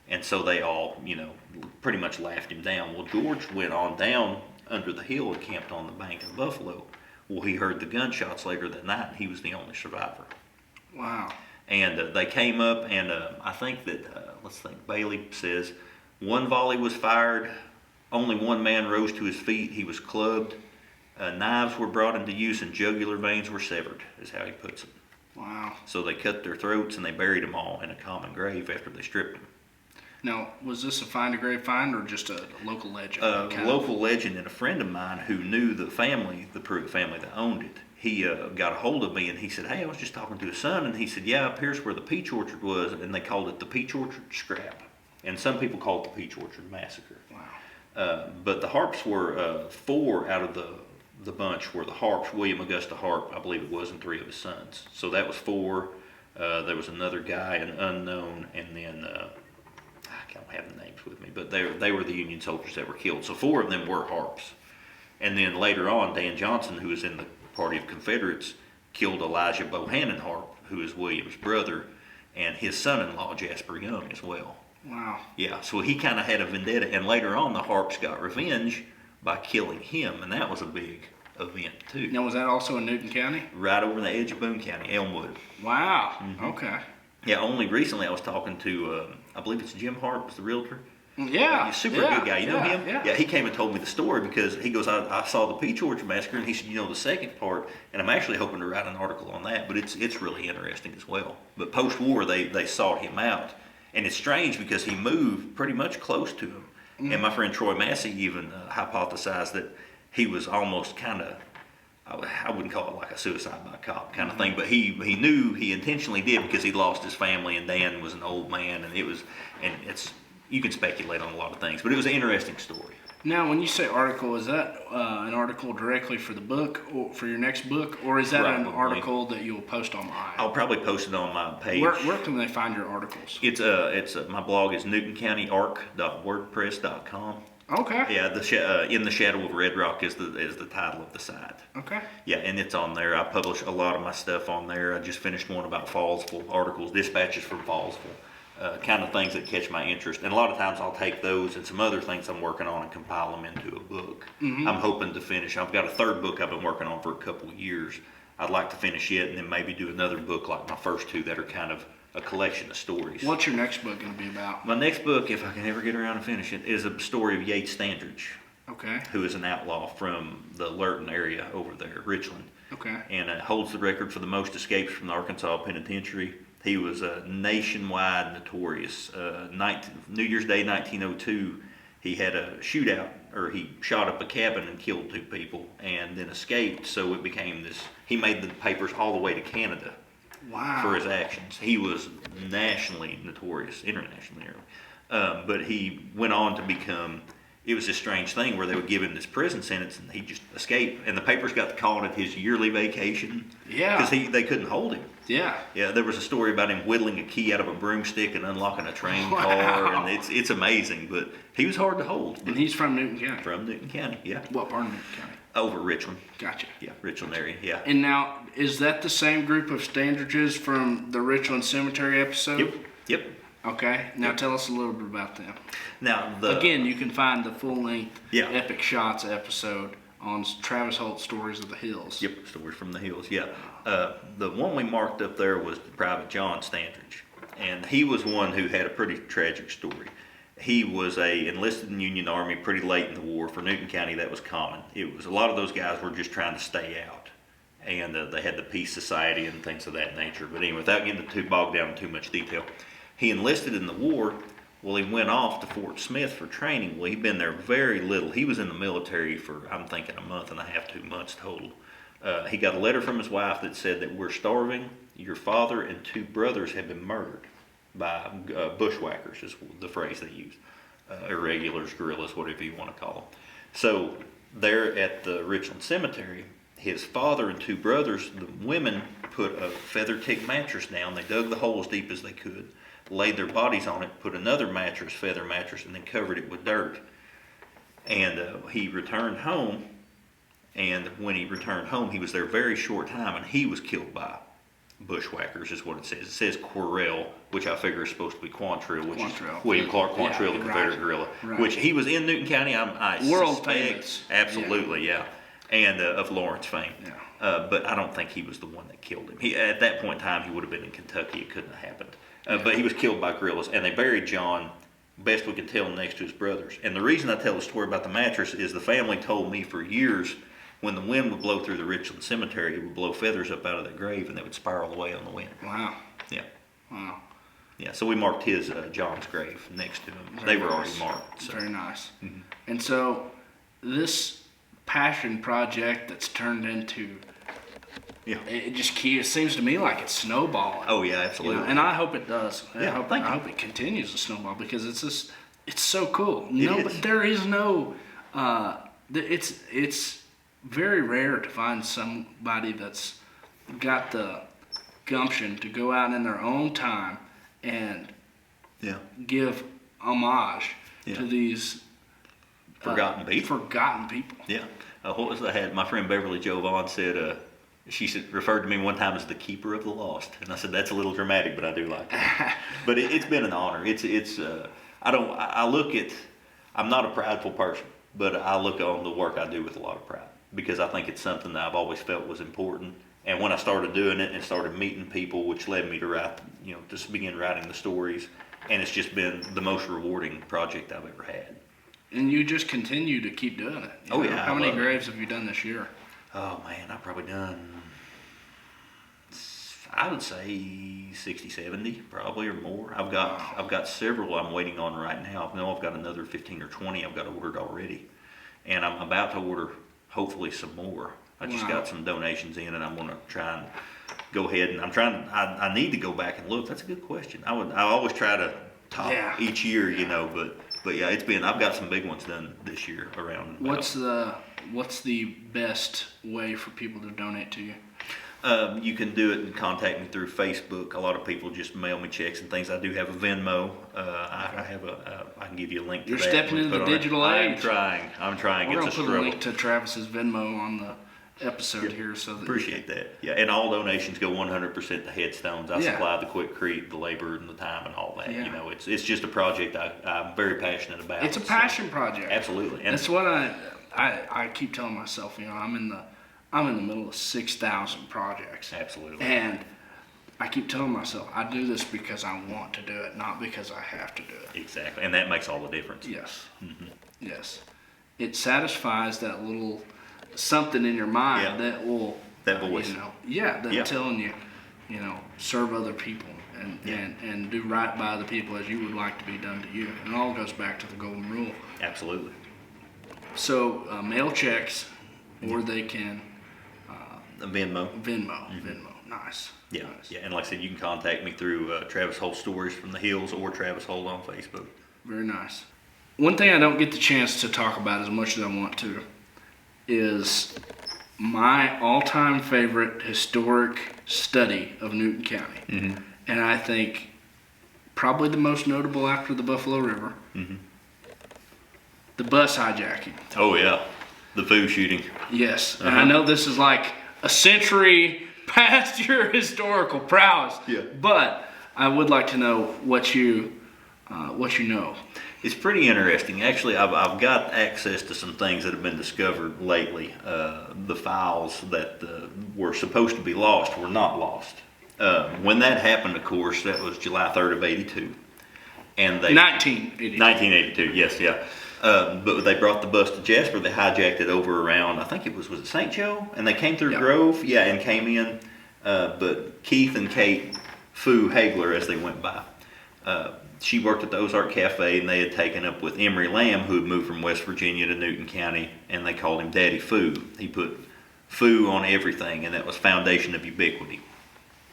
And so they all, pretty much laughed him down. Well, George went on down under the hill and camped on the bank of the Buffalo. Well, he heard the gunshots later that night, and he was the only survivor. Wow. And they came up, and I think that, Bailey says, 1 volley was fired, only 1 man rose to his feet, he was clubbed, knives were brought into use, and jugular veins were severed, is how he puts it. Wow. So they cut their throats, and they buried them all in a common grave after they stripped them. Now, was this a find a grave find, or just a local legend? A local legend, and a friend of mine who knew the Pruitt family that owned it, he got a hold of me and he said, "Hey, I was just talking to his son," and he said, "Yeah, up here's where the peach orchard was," and they called it the Peach Orchard Scrap, and some people call it the Peach Orchard Massacre. Wow. But the Harps were 4 out of the bunch were the Harps. William Augusta Harp, I believe it was, and 3 of his sons. So that was 4. There was another guy, an unknown, and then I don't have the names with me, but they were the Union soldiers that were killed. So 4 of them were Harps. And then later on, Dan Johnson, who was in the party of Confederates, killed Elijah Bohannon Harp, who is William's brother, and his son-in-law, Jasper Young, as well. Wow. Yeah, so he kind of had a vendetta, and later on, the Harps got revenge by killing him, and that was a big event, too. Now, was that also in Newton County? Right over the edge of Boone County, Elmwood. Wow. Mm-hmm. Okay. Yeah, only recently I was talking to, I believe it's Jim Harp, was the realtor. Yeah. He's a super good guy. You know him? Yeah. He came and told me the story because he goes, I saw the Peach Orchard Massacre, and he said, the second part, and I'm actually hoping to write an article on that, but it's really interesting as well. But post-war, they sought him out, and it's strange because he moved pretty much close to him. Mm-hmm. And my friend Troy Massey even hypothesized that he was almost kind of, I wouldn't call it like a suicide by cop kind of thing, but he knew he intentionally did because he lost his family, and Dan was an old man, and it's, you can speculate on a lot of things, but it was an interesting story. Now, when you say article, is that an article directly for the book, or for your next book, or is that Probably an article that you'll post online? I'll probably post it on my page. Where can they find your articles? It's my blog is newtoncountyarc.wordpress.com. Okay. Yeah, In the Shadow of Red Rock is the title of the site. Okay. Yeah, and it's on there. I publish a lot of my stuff on there. I just finished one about Fallsville, articles, dispatches from Fallsville. Kind of things that catch my interest, and a lot of times I'll take those and some other things I'm working on and compile them into a book. Mm-hmm. I'm hoping to finish. I've got a 3rd book I've been working on for a couple of years. I'd like to finish it and then maybe do another book like my first 2 that are kind of a collection of stories. What's your next book going to be about? My next book, if I can ever get around to finish it, is a story of Yates Standridge. Okay. Who is an outlaw from the Lurton area over there, Richland. Okay. And holds the record for the most escapes from the Arkansas Penitentiary. He was nationwide notorious. New Year's Day 1902, he had a shootout, or he shot up a cabin and killed 2 people and then escaped. So it became this, he made the papers all the way to Canada. Wow. For his actions. He was nationally notorious, internationally. But he went on to become, it was this strange thing where they would give him this prison sentence and he just escaped. And the papers got to calling it his yearly vacation. Yeah. Because they couldn't hold him. Yeah. Yeah, there was a story about him whittling a key out of a broomstick and unlocking a train car. And it's amazing, but he was hard to hold. And he's from Newton County? From Newton County, yeah. What part of Newton County? Over Richland. Gotcha. Yeah, Richland area, yeah. And now, is that the same group of Standridges from the Richland Cemetery episode? Yep. Okay. Now tell us a little bit about them. Now, again, you can find the full-length Yeah. Epic Shots episode on Travis Holt Stories of the Hills. Yep, Stories from the Hills, yeah. The one we marked up there was Private John Standridge, and he was one who had a pretty tragic story. He was enlisted in the Union Army pretty late in the war. For Newton County, that was common. It was a lot of those guys were just trying to stay out, and they had the Peace Society and things of that nature. But anyway, without getting too bogged down in too much detail, he enlisted in the war. Well, he went off to Fort Smith for training. Well, he'd been there very little. He was in the military for, I'm thinking, a month and a half, 2 months total. He got a letter from his wife that said that we're starving. Your father and 2 brothers have been murdered by bushwhackers, is the phrase they used. Irregulars, guerrillas, whatever you want to call them. So there at the Richland Cemetery, his father and 2 brothers, the women put a feather tick mattress down. They dug the hole as deep as they could, laid their bodies on it, put another mattress, feather mattress, and then covered it with dirt. And he returned home, and when he returned home, he was there a very short time, and he was killed by bushwhackers, is what it says. It says Querelle, which I figure is supposed to be Quantrill, which is William Clark Quantrill, the Confederate guerrilla, which he was in Newton County. I World suspect, famous. absolutely, yeah, and of Lawrence fame. Yeah. But I don't think he was the one that killed him. At that point in time, he would have been in Kentucky. It couldn't have happened. But he was killed by guerrillas, and they buried John, best we could tell, next to his brothers. And the reason I tell the story about the mattress is the family told me for years, when the wind would blow through the Richland Cemetery, it would blow feathers up out of their grave, and they would spiral away on the wind. Wow. Yeah. Wow. Yeah, so we marked his John's grave next to him. Very they were nice. already marked. So. Very nice. Mm-hmm. And so this passion project that's turned into Yeah. It seems to me like it's snowballing. Oh yeah, absolutely. And I hope it does. Yeah, I hope it continues to snowball because it's so cool. But there is no. It's very rare to find somebody that's got the gumption to go out in their own time and give homage to these forgotten people. Yeah. What was I had? My friend Beverly Jo Vaughn said. She referred to me one time as the keeper of the lost, and I said that's a little dramatic, but I do like it. But it's been an honor. I'm not a prideful person, but I look on the work I do with a lot of pride because I think it's something that I've always felt was important. And when I started doing it and started meeting people, which led me to write, just begin writing the stories, and it's just been the most rewarding project I've ever had. And you just continue to keep doing it. Yeah. How many graves have you done this year? Oh man, I've probably done, I would say 60, 70 probably or more. I've got several I'm waiting on right now. I know I've got another 15 or 20 I've got ordered already. And I'm about to order hopefully some more. I just got some donations in and I'm going to try and go ahead and I need to go back and look. That's a good question. I always try to top each year, but yeah, I've got some big ones done this year around. What's the best way for people to donate to you? You can do it and contact me through Facebook. A lot of people just mail me checks and things. I do have a Venmo. I can give you a link to You're that. You're stepping into the digital age. I'm trying. We're going to put a link to Travis's Venmo on the episode here. So that appreciate that. Yeah, and all donations go 100% to headstones. I supply the quickcrete, the labor, and the time, and all that. Yeah. It's just a project I'm very passionate about. It's a passion project. Absolutely. And that's what I keep telling myself. I'm in the middle of 6,000 projects. Absolutely. And I keep telling myself I do this because I want to do it, not because I have to do it. Exactly, and that makes all the difference. Yes. Mm-hmm. Yes. It satisfies that little something in your mind that will that voice. Telling you, serve other people and do right by the people as you would like to be done to you. And it all goes back to the golden rule. Absolutely. So mail checks, or they can Venmo. Venmo. Nice. Yeah. Nice. Yeah. And like I said, you can contact me through Travis Holt Stories from the Hills or Travis Holt on Facebook. Very nice. One thing I don't get the chance to talk about as much as I want to is my all-time favorite historic study of Newton County. Mm-hmm. And I think probably the most notable after the Buffalo River, the bus hijacking. Oh, yeah. The food shooting. Yes. And I know this is like a century past your historical prowess. Yeah. But I would like to know what you know. It's pretty interesting. Actually, I've got access to some things that have been discovered lately. The files that were supposed to be lost were not lost. When that happened, of course, that was July 3rd of 82. And 1982. 1982, yes, yeah. But they brought the bus to Jasper. They hijacked it over around, I think was it St. Joe? And they came through Grove, and came in. But Keith and Kate Fu Hagler, as they went by, she worked at the Ozark Cafe, and they had taken up with Emery Lamb, who had moved from West Virginia to Newton County, and they called him Daddy Fu. He put Fu on everything, and that was foundation of ubiquity.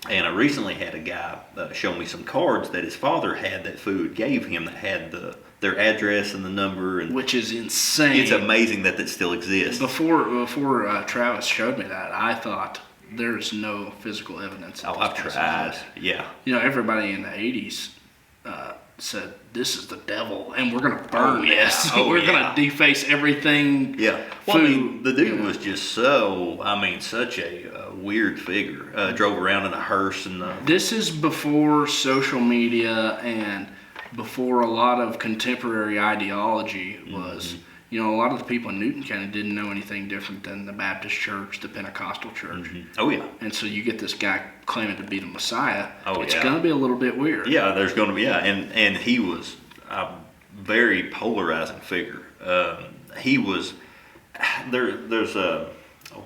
And I recently had a guy show me some cards that his father had that Fu gave him that had their address and the number. And which is insane. It's amazing that still exists. Before Travis showed me that, I thought there's no physical evidence. I've tried. Yeah. Everybody in the 80s said, this is the devil, and we're going to burn this. Oh, we're going to deface everything. Yeah. Well, the dude was just such a weird figure. Drove around in a hearse. This is before social media and before a lot of contemporary ideology was... a lot of the people in Newton County didn't know anything different than the Baptist church, the Pentecostal church. Oh, yeah. And so you get this guy claiming to be the Messiah. Oh, it's going to be a little bit weird. Yeah, there's going to be, and he was a very polarizing figure. He was, there's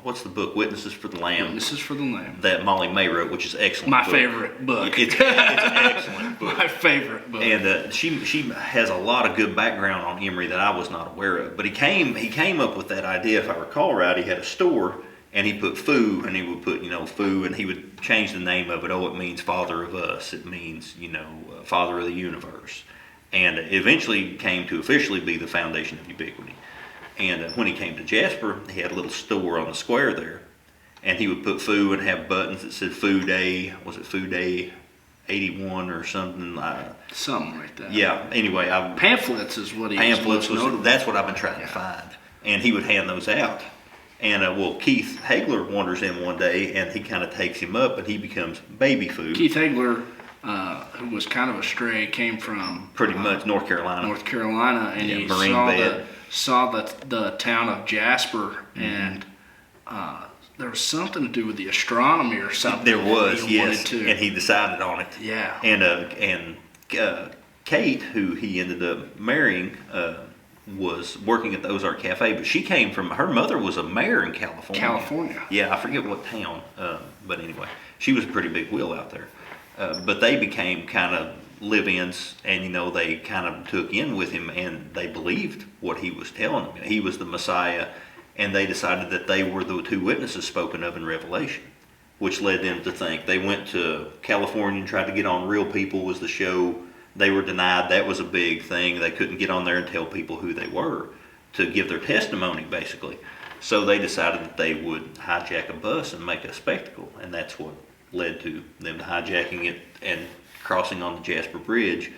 what's the book, Witnesses for the Lamb? Witnesses for the Lamb. That Molly May wrote, which is excellent. My favorite book. It's an excellent book. My favorite book. And she has a lot of good background on Emery that I was not aware of. But he came up with that idea, if I recall right. He had a store, and he put foo, and he would put, foo, and he would change the name of it. Oh, it means Father of Us. It means, Father of the Universe. And it eventually came to officially be the foundation of ubiquity. And when he came to Jasper, he had a little store on the square there. And he would put foo and have buttons that said Foo Day. Was it Foo Day 81 or something? Something like that. Yeah, anyway. Pamphlets is what he Pamphlets was that's what I've been trying to find. And he would hand those out. And Keith Hagler wanders in one day, and he kind of takes him up, and he becomes baby food. Keith Hagler, who was kind of a stray, came from pretty much North Carolina, and he saw the town of Jasper, and there was something to do with the astronomy or something. There was, yes, and he decided on it. Yeah. And Kate, who he ended up marrying, was working at the Ozark Cafe, but she came from, her mother was a mayor in California. Yeah, I forget what town, but anyway, she was a pretty big wheel out there. But they became kind of live-ins, and they kind of took in with him, and they believed what he was telling them. He was the Messiah, and they decided that they were the two witnesses spoken of in Revelation, which led them to think. They went to California and tried to get on Real People was the show. They were denied. That was a big thing. They couldn't get on there and tell people who they were to give their testimony, basically. So they decided that they would hijack a bus and make a spectacle, and that's what led to them hijacking it and crossing on the Jasper Bridge.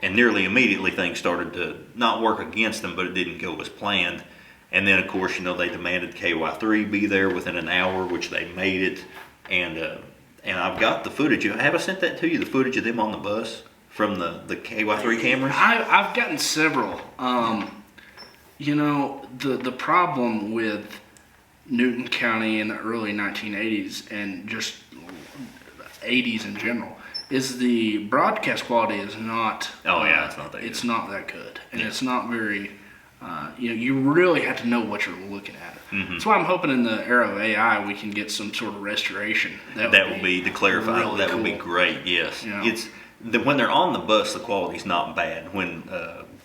And nearly immediately things started to not work against them, but it didn't go as planned. And then, of course, they demanded KY3 be there within an hour, which they made it. And I've got the footage. Have I sent that to you, the footage of them on the bus? From the KY3 cameras? I've gotten several. The problem with Newton County in the early 1980s and just 80s in general is the broadcast quality is not. Oh yeah, it's not that good. It's not that good, and it's not very. You really have to know what you're looking at. Mm-hmm. That's why I'm hoping in the era of AI we can get some sort of restoration. That would be to clarify. Really that cool. Would be great. Yes, when they're on the bus, the quality's not bad. When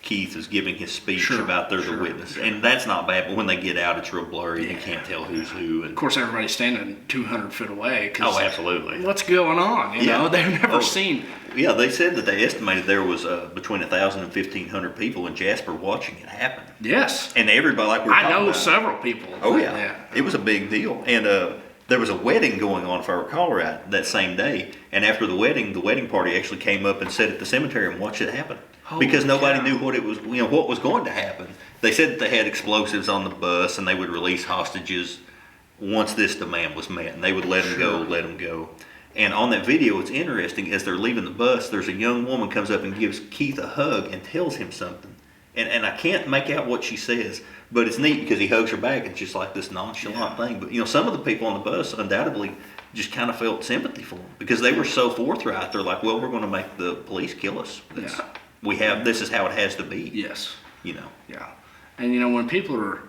Keith is giving his speech about there's a witness, and that's not bad. But when they get out, it's real blurry. You can't tell who's who. And of course, everybody's standing 200 feet away. Oh, absolutely. What's going on? They've never seen. Yeah, they said that they estimated there was between 1,000 and 1,500 people in Jasper watching it happen. Yes. And everybody, like we're talking about. I know several people. Oh yeah, it was a big deal, and. There was a wedding going on, if I recall right, that same day. And after the wedding party actually came up and sat at the cemetery and watched it happen. Because nobody knew what it was, what was going to happen. They said that they had explosives on the bus and they would release hostages once this demand was met. And they would let them go. And on that video, it's interesting, as they're leaving the bus, there's a young woman comes up and gives Keith a hug and tells him something. And I can't make out what she says. But it's neat because he hugs her back. It's just like this nonchalant thing. But, some of the people on the bus undoubtedly just kind of felt sympathy for him because they were so forthright. They're like, well, we're going to make the police kill us. This is how it has to be. Yes. Yeah. And, when people are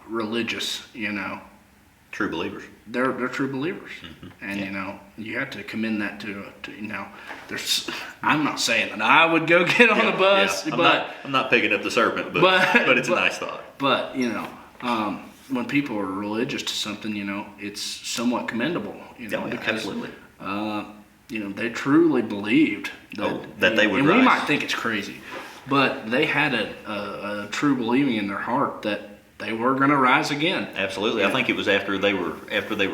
religious, true believers. They're true believers. Mm-hmm. And, you have to commend that to I'm not saying that I would go get on the bus, but I'm not picking up the serpent, but it's a nice thought. But, when people are religious to something, it's somewhat commendable, because, absolutely. They truly believed that they would and rise. We might think it's crazy, but they had a true believing in their heart that they were going to rise again. Absolutely. I think it was after they were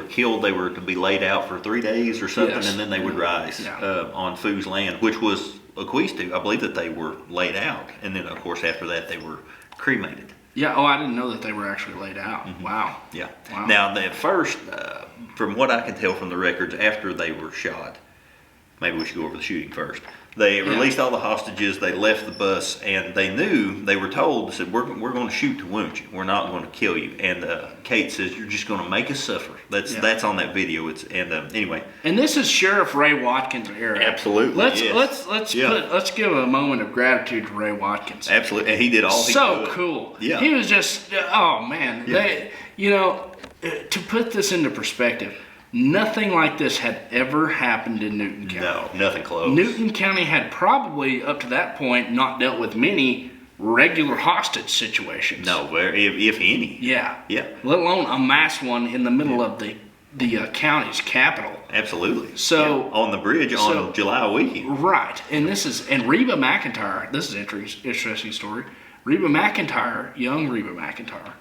killed, they were to be laid out for 3 days or something, and then they would rise on Foo's land, which was bequeathed to. I believe that they were laid out, and then, of course, after that, they were cremated. Yeah. Oh, I didn't know that they were actually laid out. Mm-hmm. Wow. Yeah. Wow. Now, at first, from what I can tell from the records, after they were shot, maybe we should go over the shooting first. They released all the hostages. They left the bus, and they knew, they were told, they said, we're going to shoot to wound you. We're not going to kill you. And Kate says, you're just going to make us suffer. That's on that video. Anyway. And this is Sheriff Ray Watkins' era. Absolutely. Let's give a moment of gratitude to Ray Watkins. Absolutely. And he did all he could. So cool. Yeah. He was just, oh man. Yeah. To put this into perspective, nothing like this had ever happened in Newton County. No, nothing close. Newton County had probably, up to that point, not dealt with many regular hostage situations. No, if any. Yeah. Yeah. Let alone a mass one in the middle of the county's capital. Absolutely. So on the bridge on July weekend. Right, and Reba McEntire. This is an interesting story. Reba McEntire, young Reba McEntire,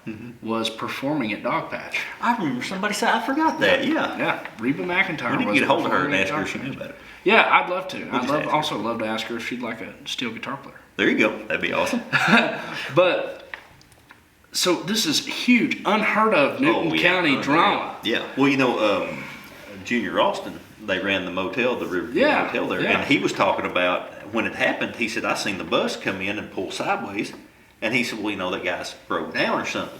was performing at Dogpatch. I remember somebody said, I forgot that. Yeah. Yeah, Reba McEntire. We need to get a hold of her and ask her if she knew about it. Yeah, I'd love to. I'd also love to ask her if she'd like a steel guitar player. There you go. That'd be awesome. But so this is huge, unheard of Newton County drama. Yeah. Well, Junior Austin, they ran the motel, the Riverview Motel there, and he was talking about when it happened. He said, I seen the bus come in and pull sideways, and he said, well, that guy's broke down or something.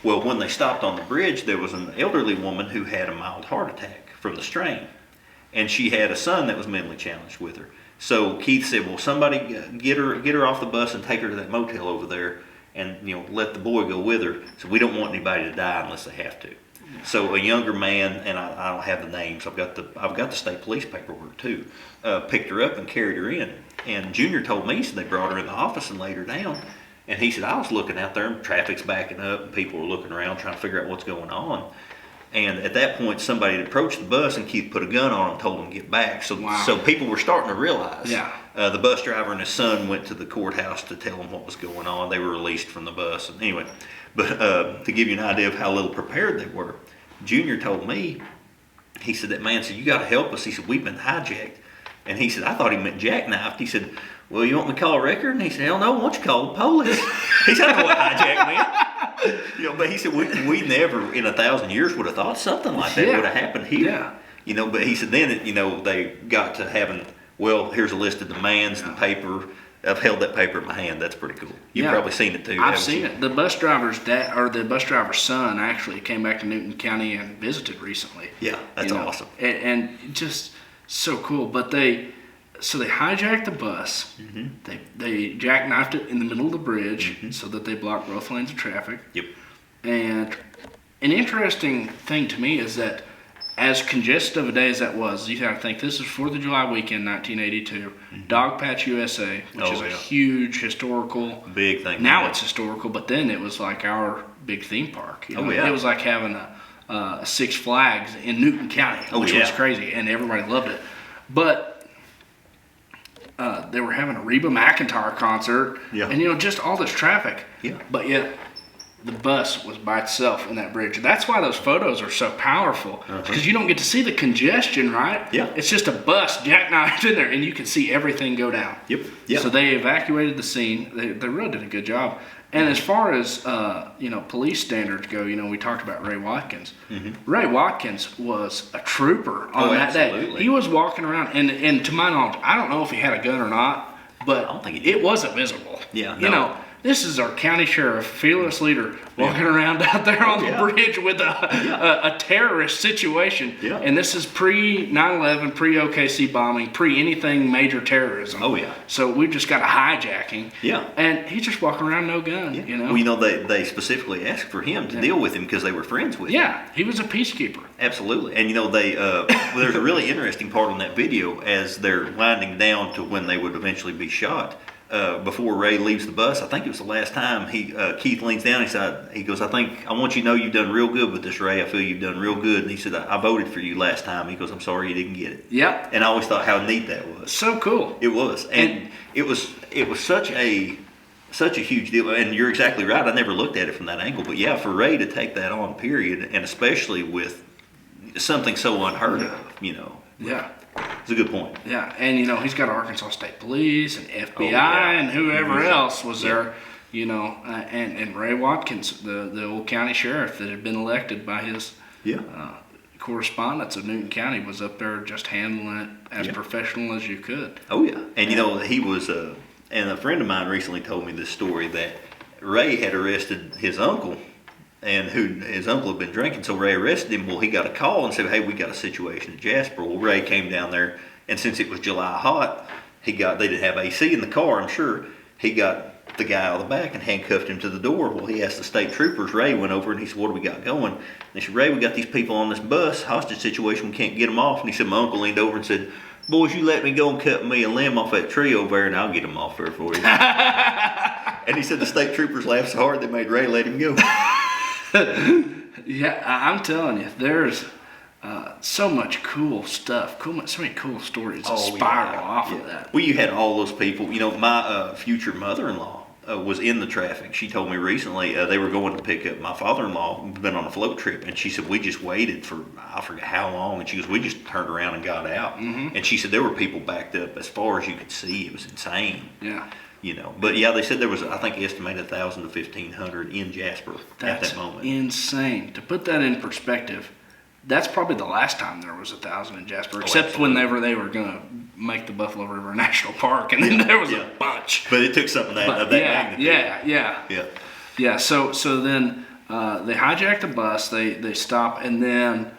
Well, when they stopped on the bridge, there was an elderly woman who had a mild heart attack from the strain, and she had a son that was mentally challenged with her. So Keith said, well, somebody get her off the bus and take her to that motel over there, and let the boy go with her. So we don't want anybody to die unless they have to. So a younger man, and I don't have the names. I've got the state police paperwork too. Picked her up and carried her in. And Junior told me, so they brought her in the office and laid her down. And he said, I was looking out there and traffic's backing up and people were looking around trying to figure out what's going on. And at that point, somebody had approached the bus and Keith put a gun on him and told him to get back. So people were starting to realize. Yeah. The bus driver and his son went to the courthouse to tell them what was going on. They were released from the bus. And anyway, but to give you an idea of how little prepared they were, Junior told me, he said, that man said, you got to help us. He said, we've been hijacked. And he said, I thought he meant jackknifed. He said, well, you want me to call a record? And he said, hell no, why don't you call the police? He said, I know what hijack meant. But he said, we never in 1,000 years would have thought something like that would have happened here. Yeah. But he said, then, they got to having, well, here's a list of demands, the paper. I've held that paper in my hand. That's pretty cool. You've probably seen it too. I've seen it. The bus driver's the bus driver's son actually came back to Newton County and visited recently. Yeah, that's awesome. And just so cool. But they hijacked the bus. Mm-hmm. They jackknifed it in the middle of the bridge so that they blocked both lanes of traffic. Yep. And an interesting thing to me is that as congested of a day as that was, you got to think this is 4th of July weekend, 1982. Dogpatch, USA, which is a huge historical big thing. Now it's historical, but then it was like our big theme park. It was like having a Six Flags in Newton County, which was crazy, and everybody loved it. But they were having a Reba McEntire concert, and just all this traffic. Yeah. But yet the bus was by itself in that bridge. That's why those photos are so powerful, because you don't get to see the congestion, right? Yeah. It's just a bus jackknifed in there, and you can see everything go down. Yep. Yeah. So they evacuated the scene. They really did a good job. And as far as police standards go, we talked about Ray Watkins. Ray Watkins was a trooper on that day. He was walking around, and to my knowledge, I don't know if he had a gun or not, but I don't think he did. It wasn't visible. Yeah. No. This is our county sheriff, fearless leader, walking around out there on the bridge with a terrorist situation. Yeah. And this is pre-9/11, pre-OKC bombing, pre-anything major terrorism. Oh, yeah. So we've just got a hijacking. Yeah. And he's just walking around, no gun, Well, they specifically asked for him to deal with him because they were friends with him. Yeah, he was a peacekeeper. Absolutely. And, there's a really interesting part on that video as they're winding down to when they would eventually be shot. Before Ray leaves the bus, I think it was the last time, Keith leans down, he goes, I want you to know you've done real good with this, Ray. I feel you've done real good. And he said, I voted for you last time. He goes, I'm sorry you didn't get it. Yep. And I always thought how neat that was. So cool. It was. And it was such a huge deal. And you're exactly right. I never looked at it from that angle. But yeah, for Ray to take that on, period, and especially with something so unheard of, Yeah. It's a good point. Yeah, and he's got Arkansas State Police and FBI and whoever else was there, and Ray Watkins, the old county sheriff that had been elected by his correspondents of Newton County, was up there just handling it as professional as you could. Oh yeah, and he was, and a friend of mine recently told me this story that Ray had arrested his uncle. And his uncle had been drinking, so Ray arrested him. Well, he got a call and said, hey, we got a situation at Jasper. Well, Ray came down there, and since it was July hot, they didn't have AC in the car, I'm sure. He got the guy out of the back and handcuffed him to the door. Well, he asked the state troopers. Ray went over and he said, what do we got going? And they said, Ray, we got these people on this bus, hostage situation, we can't get them off. And he said, my uncle leaned over and said, boys, you let me go and cut me a limb off that tree over there, and I'll get them off there for you. And he said the state troopers laughed so hard they made Ray let him go. Yeah, I'm telling you, there's so much cool stuff, so many cool stories that spiral off of that. Well, you had all those people. You know, my future mother-in-law was in the traffic. She told me recently they were going to pick up my father-in-law, been on a float trip, and she said, we just waited for, I forget how long, and she goes, we just turned around and got out. Mm-hmm. And she said there were people backed up as far as you could see. It was insane. Yeah. You know, but yeah, they said there was, I think, estimated 1,000 to 1,500 in Jasper at that moment. Insane. To put that in perspective, that's probably the last time there was 1,000 in Jasper, except absolutely. whenever they were going to make the Buffalo River National Park, and then there was a bunch. But it took something of that magnitude. Yeah. So then they hijack the bus, they stop, and then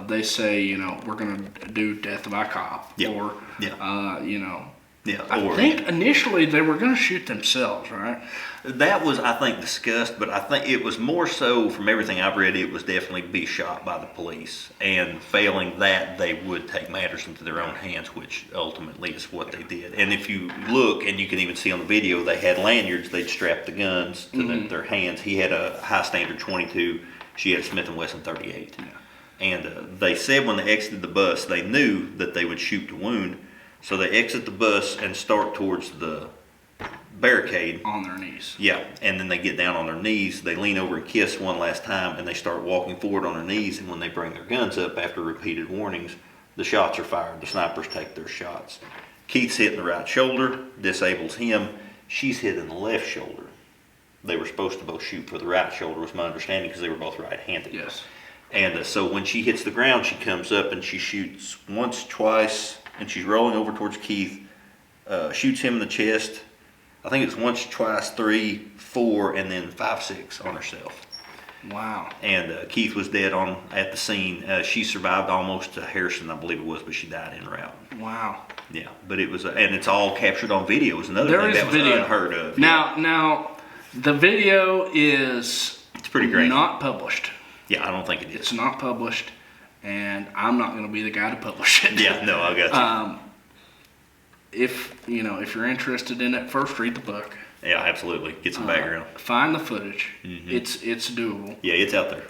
they say, you know, we're going to do death by cop, or you know. Yeah, I think initially they were going to shoot themselves, right? That was, I think, discussed, but I think it was more so, from everything I've read, it was definitely be shot by the police. And failing that, they would take matters into their own hands, which ultimately is what they did. And if you look, and you can even see on the video, they had lanyards, they'd strap the guns to their hands. He had a high standard 22, she had a Smith & Wesson 38. Yeah. And they said when they exited the bus, they knew that they would shoot to wound. So they exit the bus and start towards the barricade. On their knees. Yeah, and then they get down on their knees. They lean over and kiss one last time, and they start walking forward on their knees. And when they bring their guns up after repeated warnings, the shots are fired. The snipers take their shots. Keith's hit in the right shoulder, disables him. She's hit in the left shoulder. They were supposed to both shoot for the right shoulder, was my understanding, because they were both right-handed. Yes. And so when she hits the ground, she comes up and she shoots once, twice, and she's rolling over towards Keith, shoots him in the chest. I think it's once, twice, 3, 4, and then 5, 6 on herself. Wow. And Keith was dead at the scene. She survived almost to Harrison, I believe it was, but she died en route. Wow. Yeah, but it was, and it's all captured on video. It was another thing that was unheard of. Now, the video is it's pretty great. Not published. Yeah, I don't think it is. It's not published. And I'm not going to be the guy to publish it. Yeah, no, I got you. If you're interested in it, first read the book. Yeah, absolutely. Get some background. Find the footage. Mm-hmm. It's doable. Yeah, it's out there.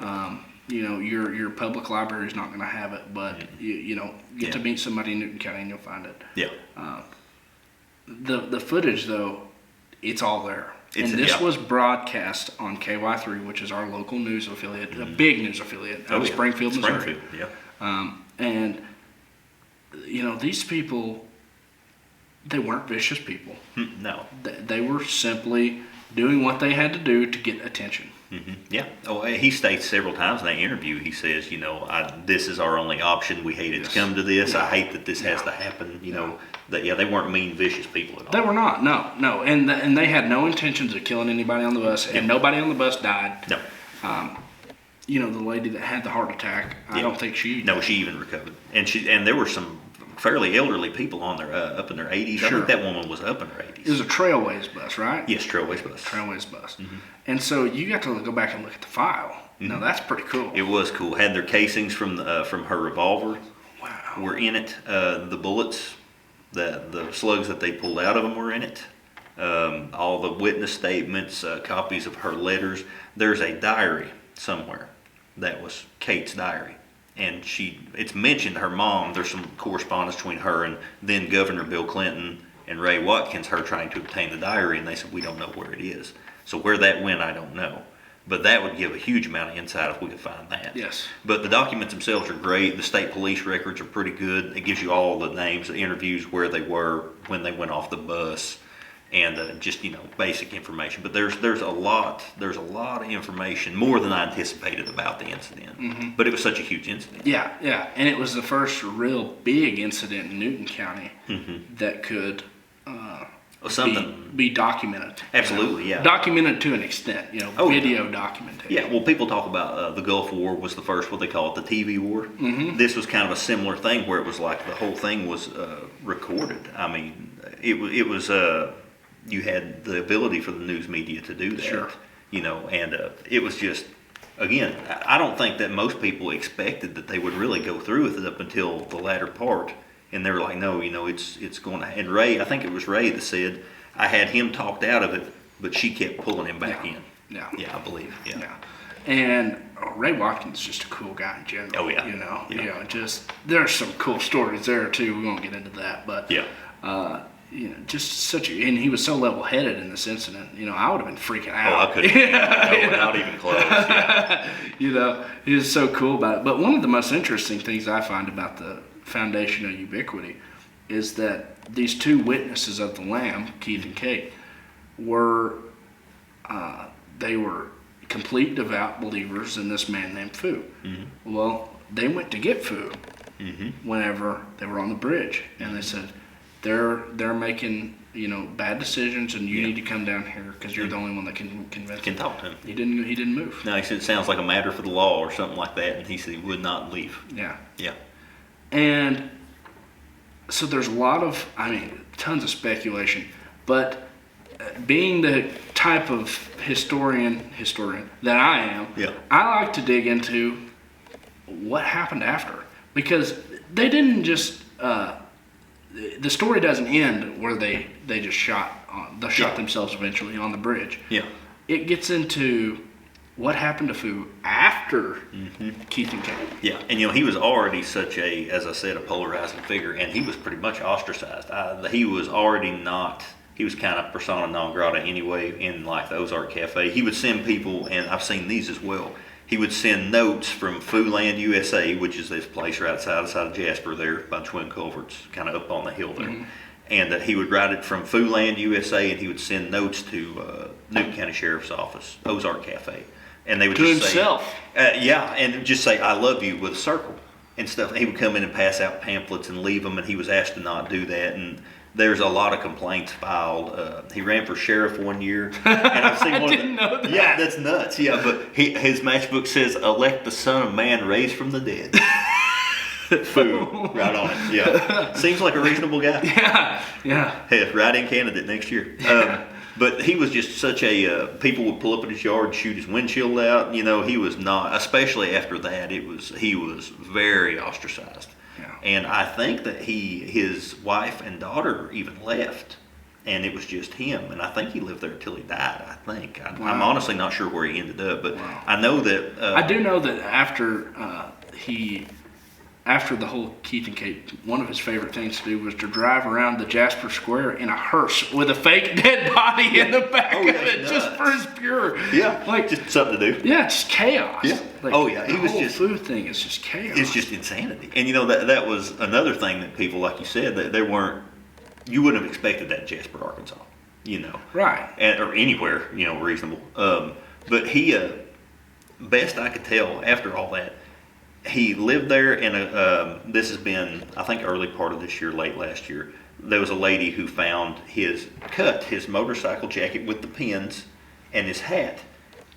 Your public library is not going to have it, but get to meet somebody in Newton County and you'll find it. Yeah. The footage though, it's all there. This was broadcast on KY3, which is our local news affiliate, a big news affiliate out of Springfield, Missouri. And these people, they weren't vicious people. No. They were simply doing what they had to do to get attention. Mm-hmm. Yeah. Oh, he states several times in that interview, he says, this is our only option. We hate it's come to this. I hate that this has to happen. They weren't mean, vicious people at all. They were not. No. And they had no intentions of killing anybody on the bus, and nobody on the bus died. No. The lady that had the heart attack, I don't think she. No, she even recovered, and there were some fairly elderly people on there, up in their 80s. Sure. I think that woman was up in her 80s. It was a Trailways bus, right? Yes, Trailways bus. Trailways bus. Mm-hmm. And so you got to go back and look at the file. Mm-hmm. Now that's pretty cool. It was cool. Had their casings from her revolver. Wow. Were in it. The bullets, the slugs that they pulled out of them were in it. All the witness statements, copies of her letters. There's a diary somewhere that was Kate's diary. And it's mentioned her mom, there's some correspondence between her and then Governor Bill Clinton and Ray Watkins, her trying to obtain the diary, and they said, we don't know where it is. So where that went, I don't know. But that would give a huge amount of insight if we could find that. Yes. But the documents themselves are great. The state police records are pretty good. It gives you all the names, the interviews, where they were, when they went off the bus, and just basic information. But there's a lot of information, more than I anticipated about the incident. Mm-hmm. But it was such a huge incident. Yeah, and it was the first real big incident in Newton County that could be documented. Absolutely, yeah. Documented to an extent, video documentation. Yeah, well, people talk about the Gulf War was the first, what they call it, the TV war. Mm-hmm. This was kind of a similar thing where it was like the whole thing was recorded. I mean, it was. You had the ability for the news media to do that. Sure. And it was just, again, I don't think that most people expected that they would really go through with it up until the latter part. And they were like, no, it's going to, and Ray, I think it was Ray that said, I had him talked out of it but she kept pulling him back in. Yeah. Yeah, I believe. Yeah. Yeah. And Ray Watkins is just a cool guy in general. Oh, yeah. Just there's some cool stories there too. We won't get into that, but Yeah. Just such a, and he was so level-headed in this incident. I would have been freaking out. Oh, I couldn't. No, not even close. Yeah. He was so cool about it. But one of the most interesting things I find about the foundation of Ubiquity is that these two witnesses of the Lamb, Keith and Kate, they were complete devout believers in this man named Feu. Mm-hmm. Well, they went to get Feu whenever they were on the bridge, and they said, they're making bad decisions, and you need to come down here because you're the only one that can convince Can them. talk to him. He didn't move. No, he said it sounds like a matter for the law or something like that, and he said he would not leave. Yeah. Yeah. And so there's a lot of, tons of speculation, but being the type of historian that I am, I like to dig into what happened after, because they didn't just, the story doesn't end where they just shot themselves eventually on the bridge. Yeah. It gets into what happened to Feu after Keith and Kate. Yeah, and he was already such a, as I said, a polarizing figure, and he was pretty much ostracized. He was already not. He was kind of persona non grata anyway in like the Ozark Cafe. He would send people, and I've seen these as well. He would send notes from Feuland, USA, which is this place right outside of Jasper there by Twin Culverts, kind of up on the hill there. Mm-hmm. And he would write it from Feuland, USA, and he would send notes to Newton County Sheriff's Office, Ozark Cafe. And they would to just himself. Say, and just say, I love you with a circle and stuff. He would come in and pass out pamphlets and leave them, and he was asked to not do that. And there's a lot of complaints filed. He ran for sheriff one year. And I've seen I didn't know that. Yeah, that's nuts. Yeah, but his matchbook says, elect the Son of Man raised from the dead. Foo, right on it. Yeah. Seems like a reasonable guy. Yeah. Hey, write-in candidate next year. But he was just such a, people would pull up in his yard, shoot his windshield out. He was not, especially after that, he was very ostracized. Yeah. And I think that his wife and daughter even left, and it was just him. And I think he lived there until he died, I think. I'm honestly not sure where he ended up, but I know that. I do know that after the whole Keith and Kate, one of his favorite things to do was to drive around the Jasper Square in a hearse with a fake dead body in the back of it, just for his pure. Yeah, like just something to do. Yeah, just chaos. Yeah. The whole food thing is just chaos. It's just insanity. And that was another thing that people, like you said, that they weren't. You wouldn't have expected that in Jasper, Arkansas. Right. Or anywhere, reasonable. But he, best I could tell, after all that. He lived there, and this has been, I think, early part of this year, late last year. There was a lady who found his motorcycle jacket with the pins and his hat,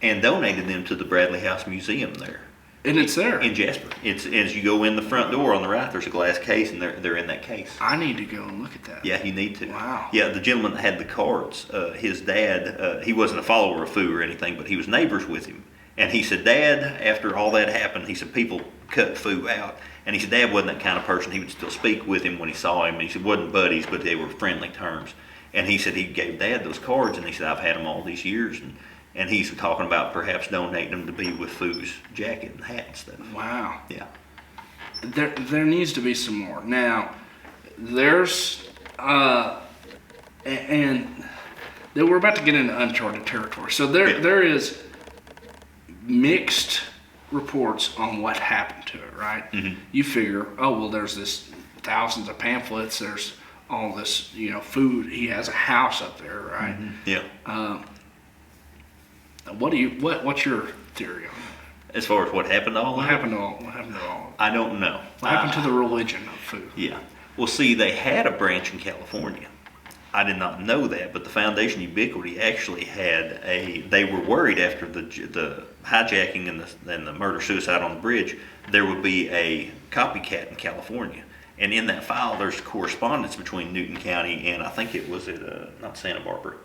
and donated them to the Bradley House Museum there. And it's there in Jasper. It's as you go in the front door on the right. There's a glass case, and they're in that case. I need to go and look at that. Yeah, you need to. Wow. Yeah, the gentleman that had the cards, his dad, he wasn't a follower of Foo or anything, but he was neighbors with him. And he said, Dad, after all that happened, he said, people cut Foo out. And he said, Dad wasn't that kind of person. He would still speak with him when he saw him. And he said, wasn't buddies, but they were friendly terms. And he said he gave Dad those cards, and he said, I've had them all these years. And he's talking about perhaps donating them to be with Foo's jacket and hat and stuff. Wow. Yeah. There needs to be some more. Now, there's, and we're about to get into uncharted territory. So there is mixed reports on what happened to it, right? Mm-hmm. You figure, there's this thousands of pamphlets, there's all this, food. He has a house up there, right? Mm-hmm. Yeah. What's your theory on that? As far as what happened to all What of it? happened to all? I don't know. What happened to the religion of food? Yeah. Well, see, they had a branch in California. I did not know that, but the Foundation Ubiquity actually had they were worried after the hijacking and the murder-suicide on the bridge, there would be a copycat in California. And in that file, there's correspondence between Newton County and I think it was not Santa Barbara,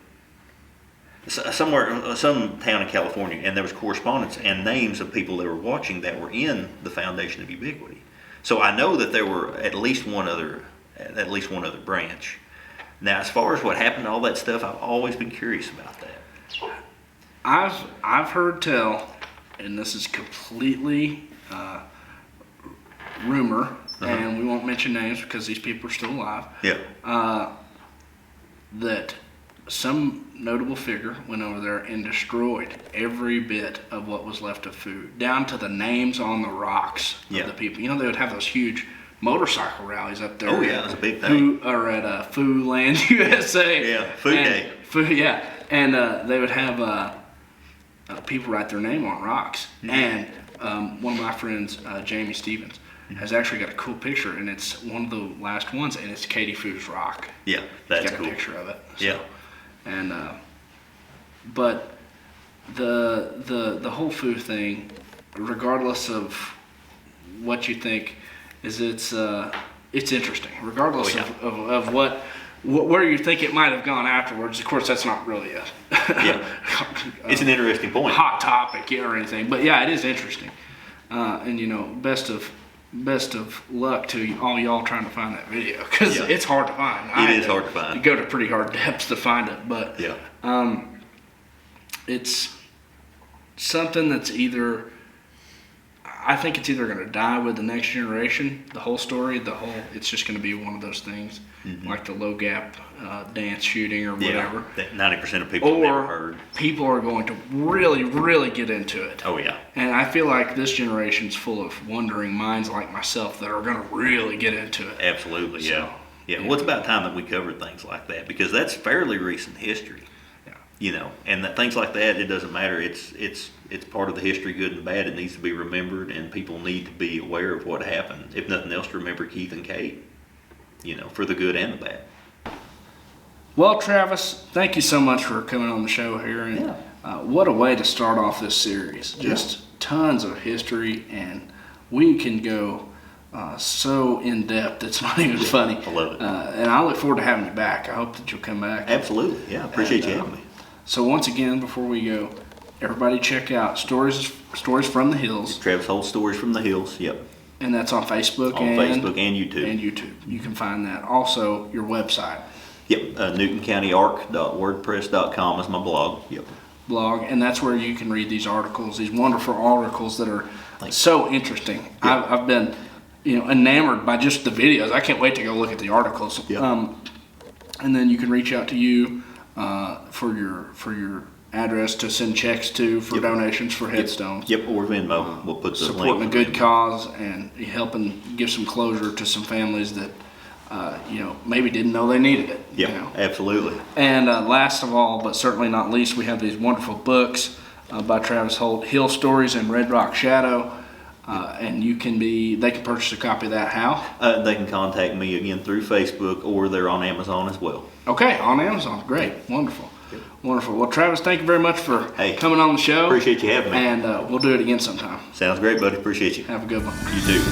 somewhere, some town in California, and there was correspondence and names of people that were watching that were in the Foundation of Ubiquity. So I know that there were at least one other branch. Now, as far as what happened to all that stuff, I've always been curious about that. I've heard tell, and this is completely rumor, and we won't mention names because these people are still alive. Yeah. That some notable figure went over there and destroyed every bit of what was left of food, down to the names on the rocks of the people. You know, they would have those huge motorcycle rallies up there. Oh yeah, it was a big thing. Or at Foodland USA. Yeah, Food Day. Yeah, and they would have people write their name on rocks. Mm-hmm. And one of my friends, Jamie Stevens, has actually got a cool picture, and it's one of the last ones, and it's Katie Foo's rock. Yeah, that's He's got cool. a picture of it. So. Yeah. And but the whole food thing, regardless of what you think, is it's interesting. Regardless of what where you think it might have gone afterwards. Of course, that's not really a it's an interesting point. Hot topic or anything, but yeah, it is interesting. And you know, best of luck to all y'all trying to find that video, because it's hard to find. It is hard to find. You go to pretty hard depths to find it, but it's something that's I think it's either going to die with the next generation. The whole story, it's just going to be one of those things, like the low gap dance shooting or whatever. Yeah, 90% of people have never heard. People are going to really, really get into it. Oh yeah. And I feel like this generation's full of wandering minds like myself that are going to really get into it. Absolutely, yeah. Well, it's about time that we covered things like that, because that's fairly recent history. Yeah. You know, and things like that, it doesn't matter. It's part of the history, good and bad. It needs to be remembered, and people need to be aware of what happened. If nothing else, to remember Keith and Kate. You know, for the good and the bad. Well, Travis, thank you so much for coming on the show here. And what a way to start off this series. Just tons of history, and we can go so in depth, it's not even funny. I love it. And I look forward to having you back. I hope that you'll come back. Absolutely, yeah. Appreciate you having me. So once again, before we go, everybody check out Stories from the Hills. Travis Holt, Stories from the Hills, yep. And that's on Facebook Facebook and YouTube. And YouTube. You can find that. Also, your website. Yep, newtoncountyarc.wordpress.com is my blog. Yep. Blog, and that's where you can read these articles, these wonderful articles that are so interesting. Yep. I've been, enamored by just the videos. I can't wait to go look at the articles. Yep. And then you can reach out to you for your address to send checks to for donations for headstones. Yep, or Venmo. We'll put the supporting a good cause and helping give some closure to some families that maybe didn't know they needed it. Yeah, absolutely. And last of all, but certainly not least, we have these wonderful books by Travis Holt, Hill Stories and Red Rock Shadow. And they can purchase a copy of that how? They can contact me again through Facebook, or they're on Amazon as well. Okay, on Amazon. Great. Wonderful. Yep. Wonderful. Well, Travis, thank you very much for coming on the show. Appreciate you having me. And we'll do it again sometime. Sounds great, buddy. Appreciate you. Have a good one. You too.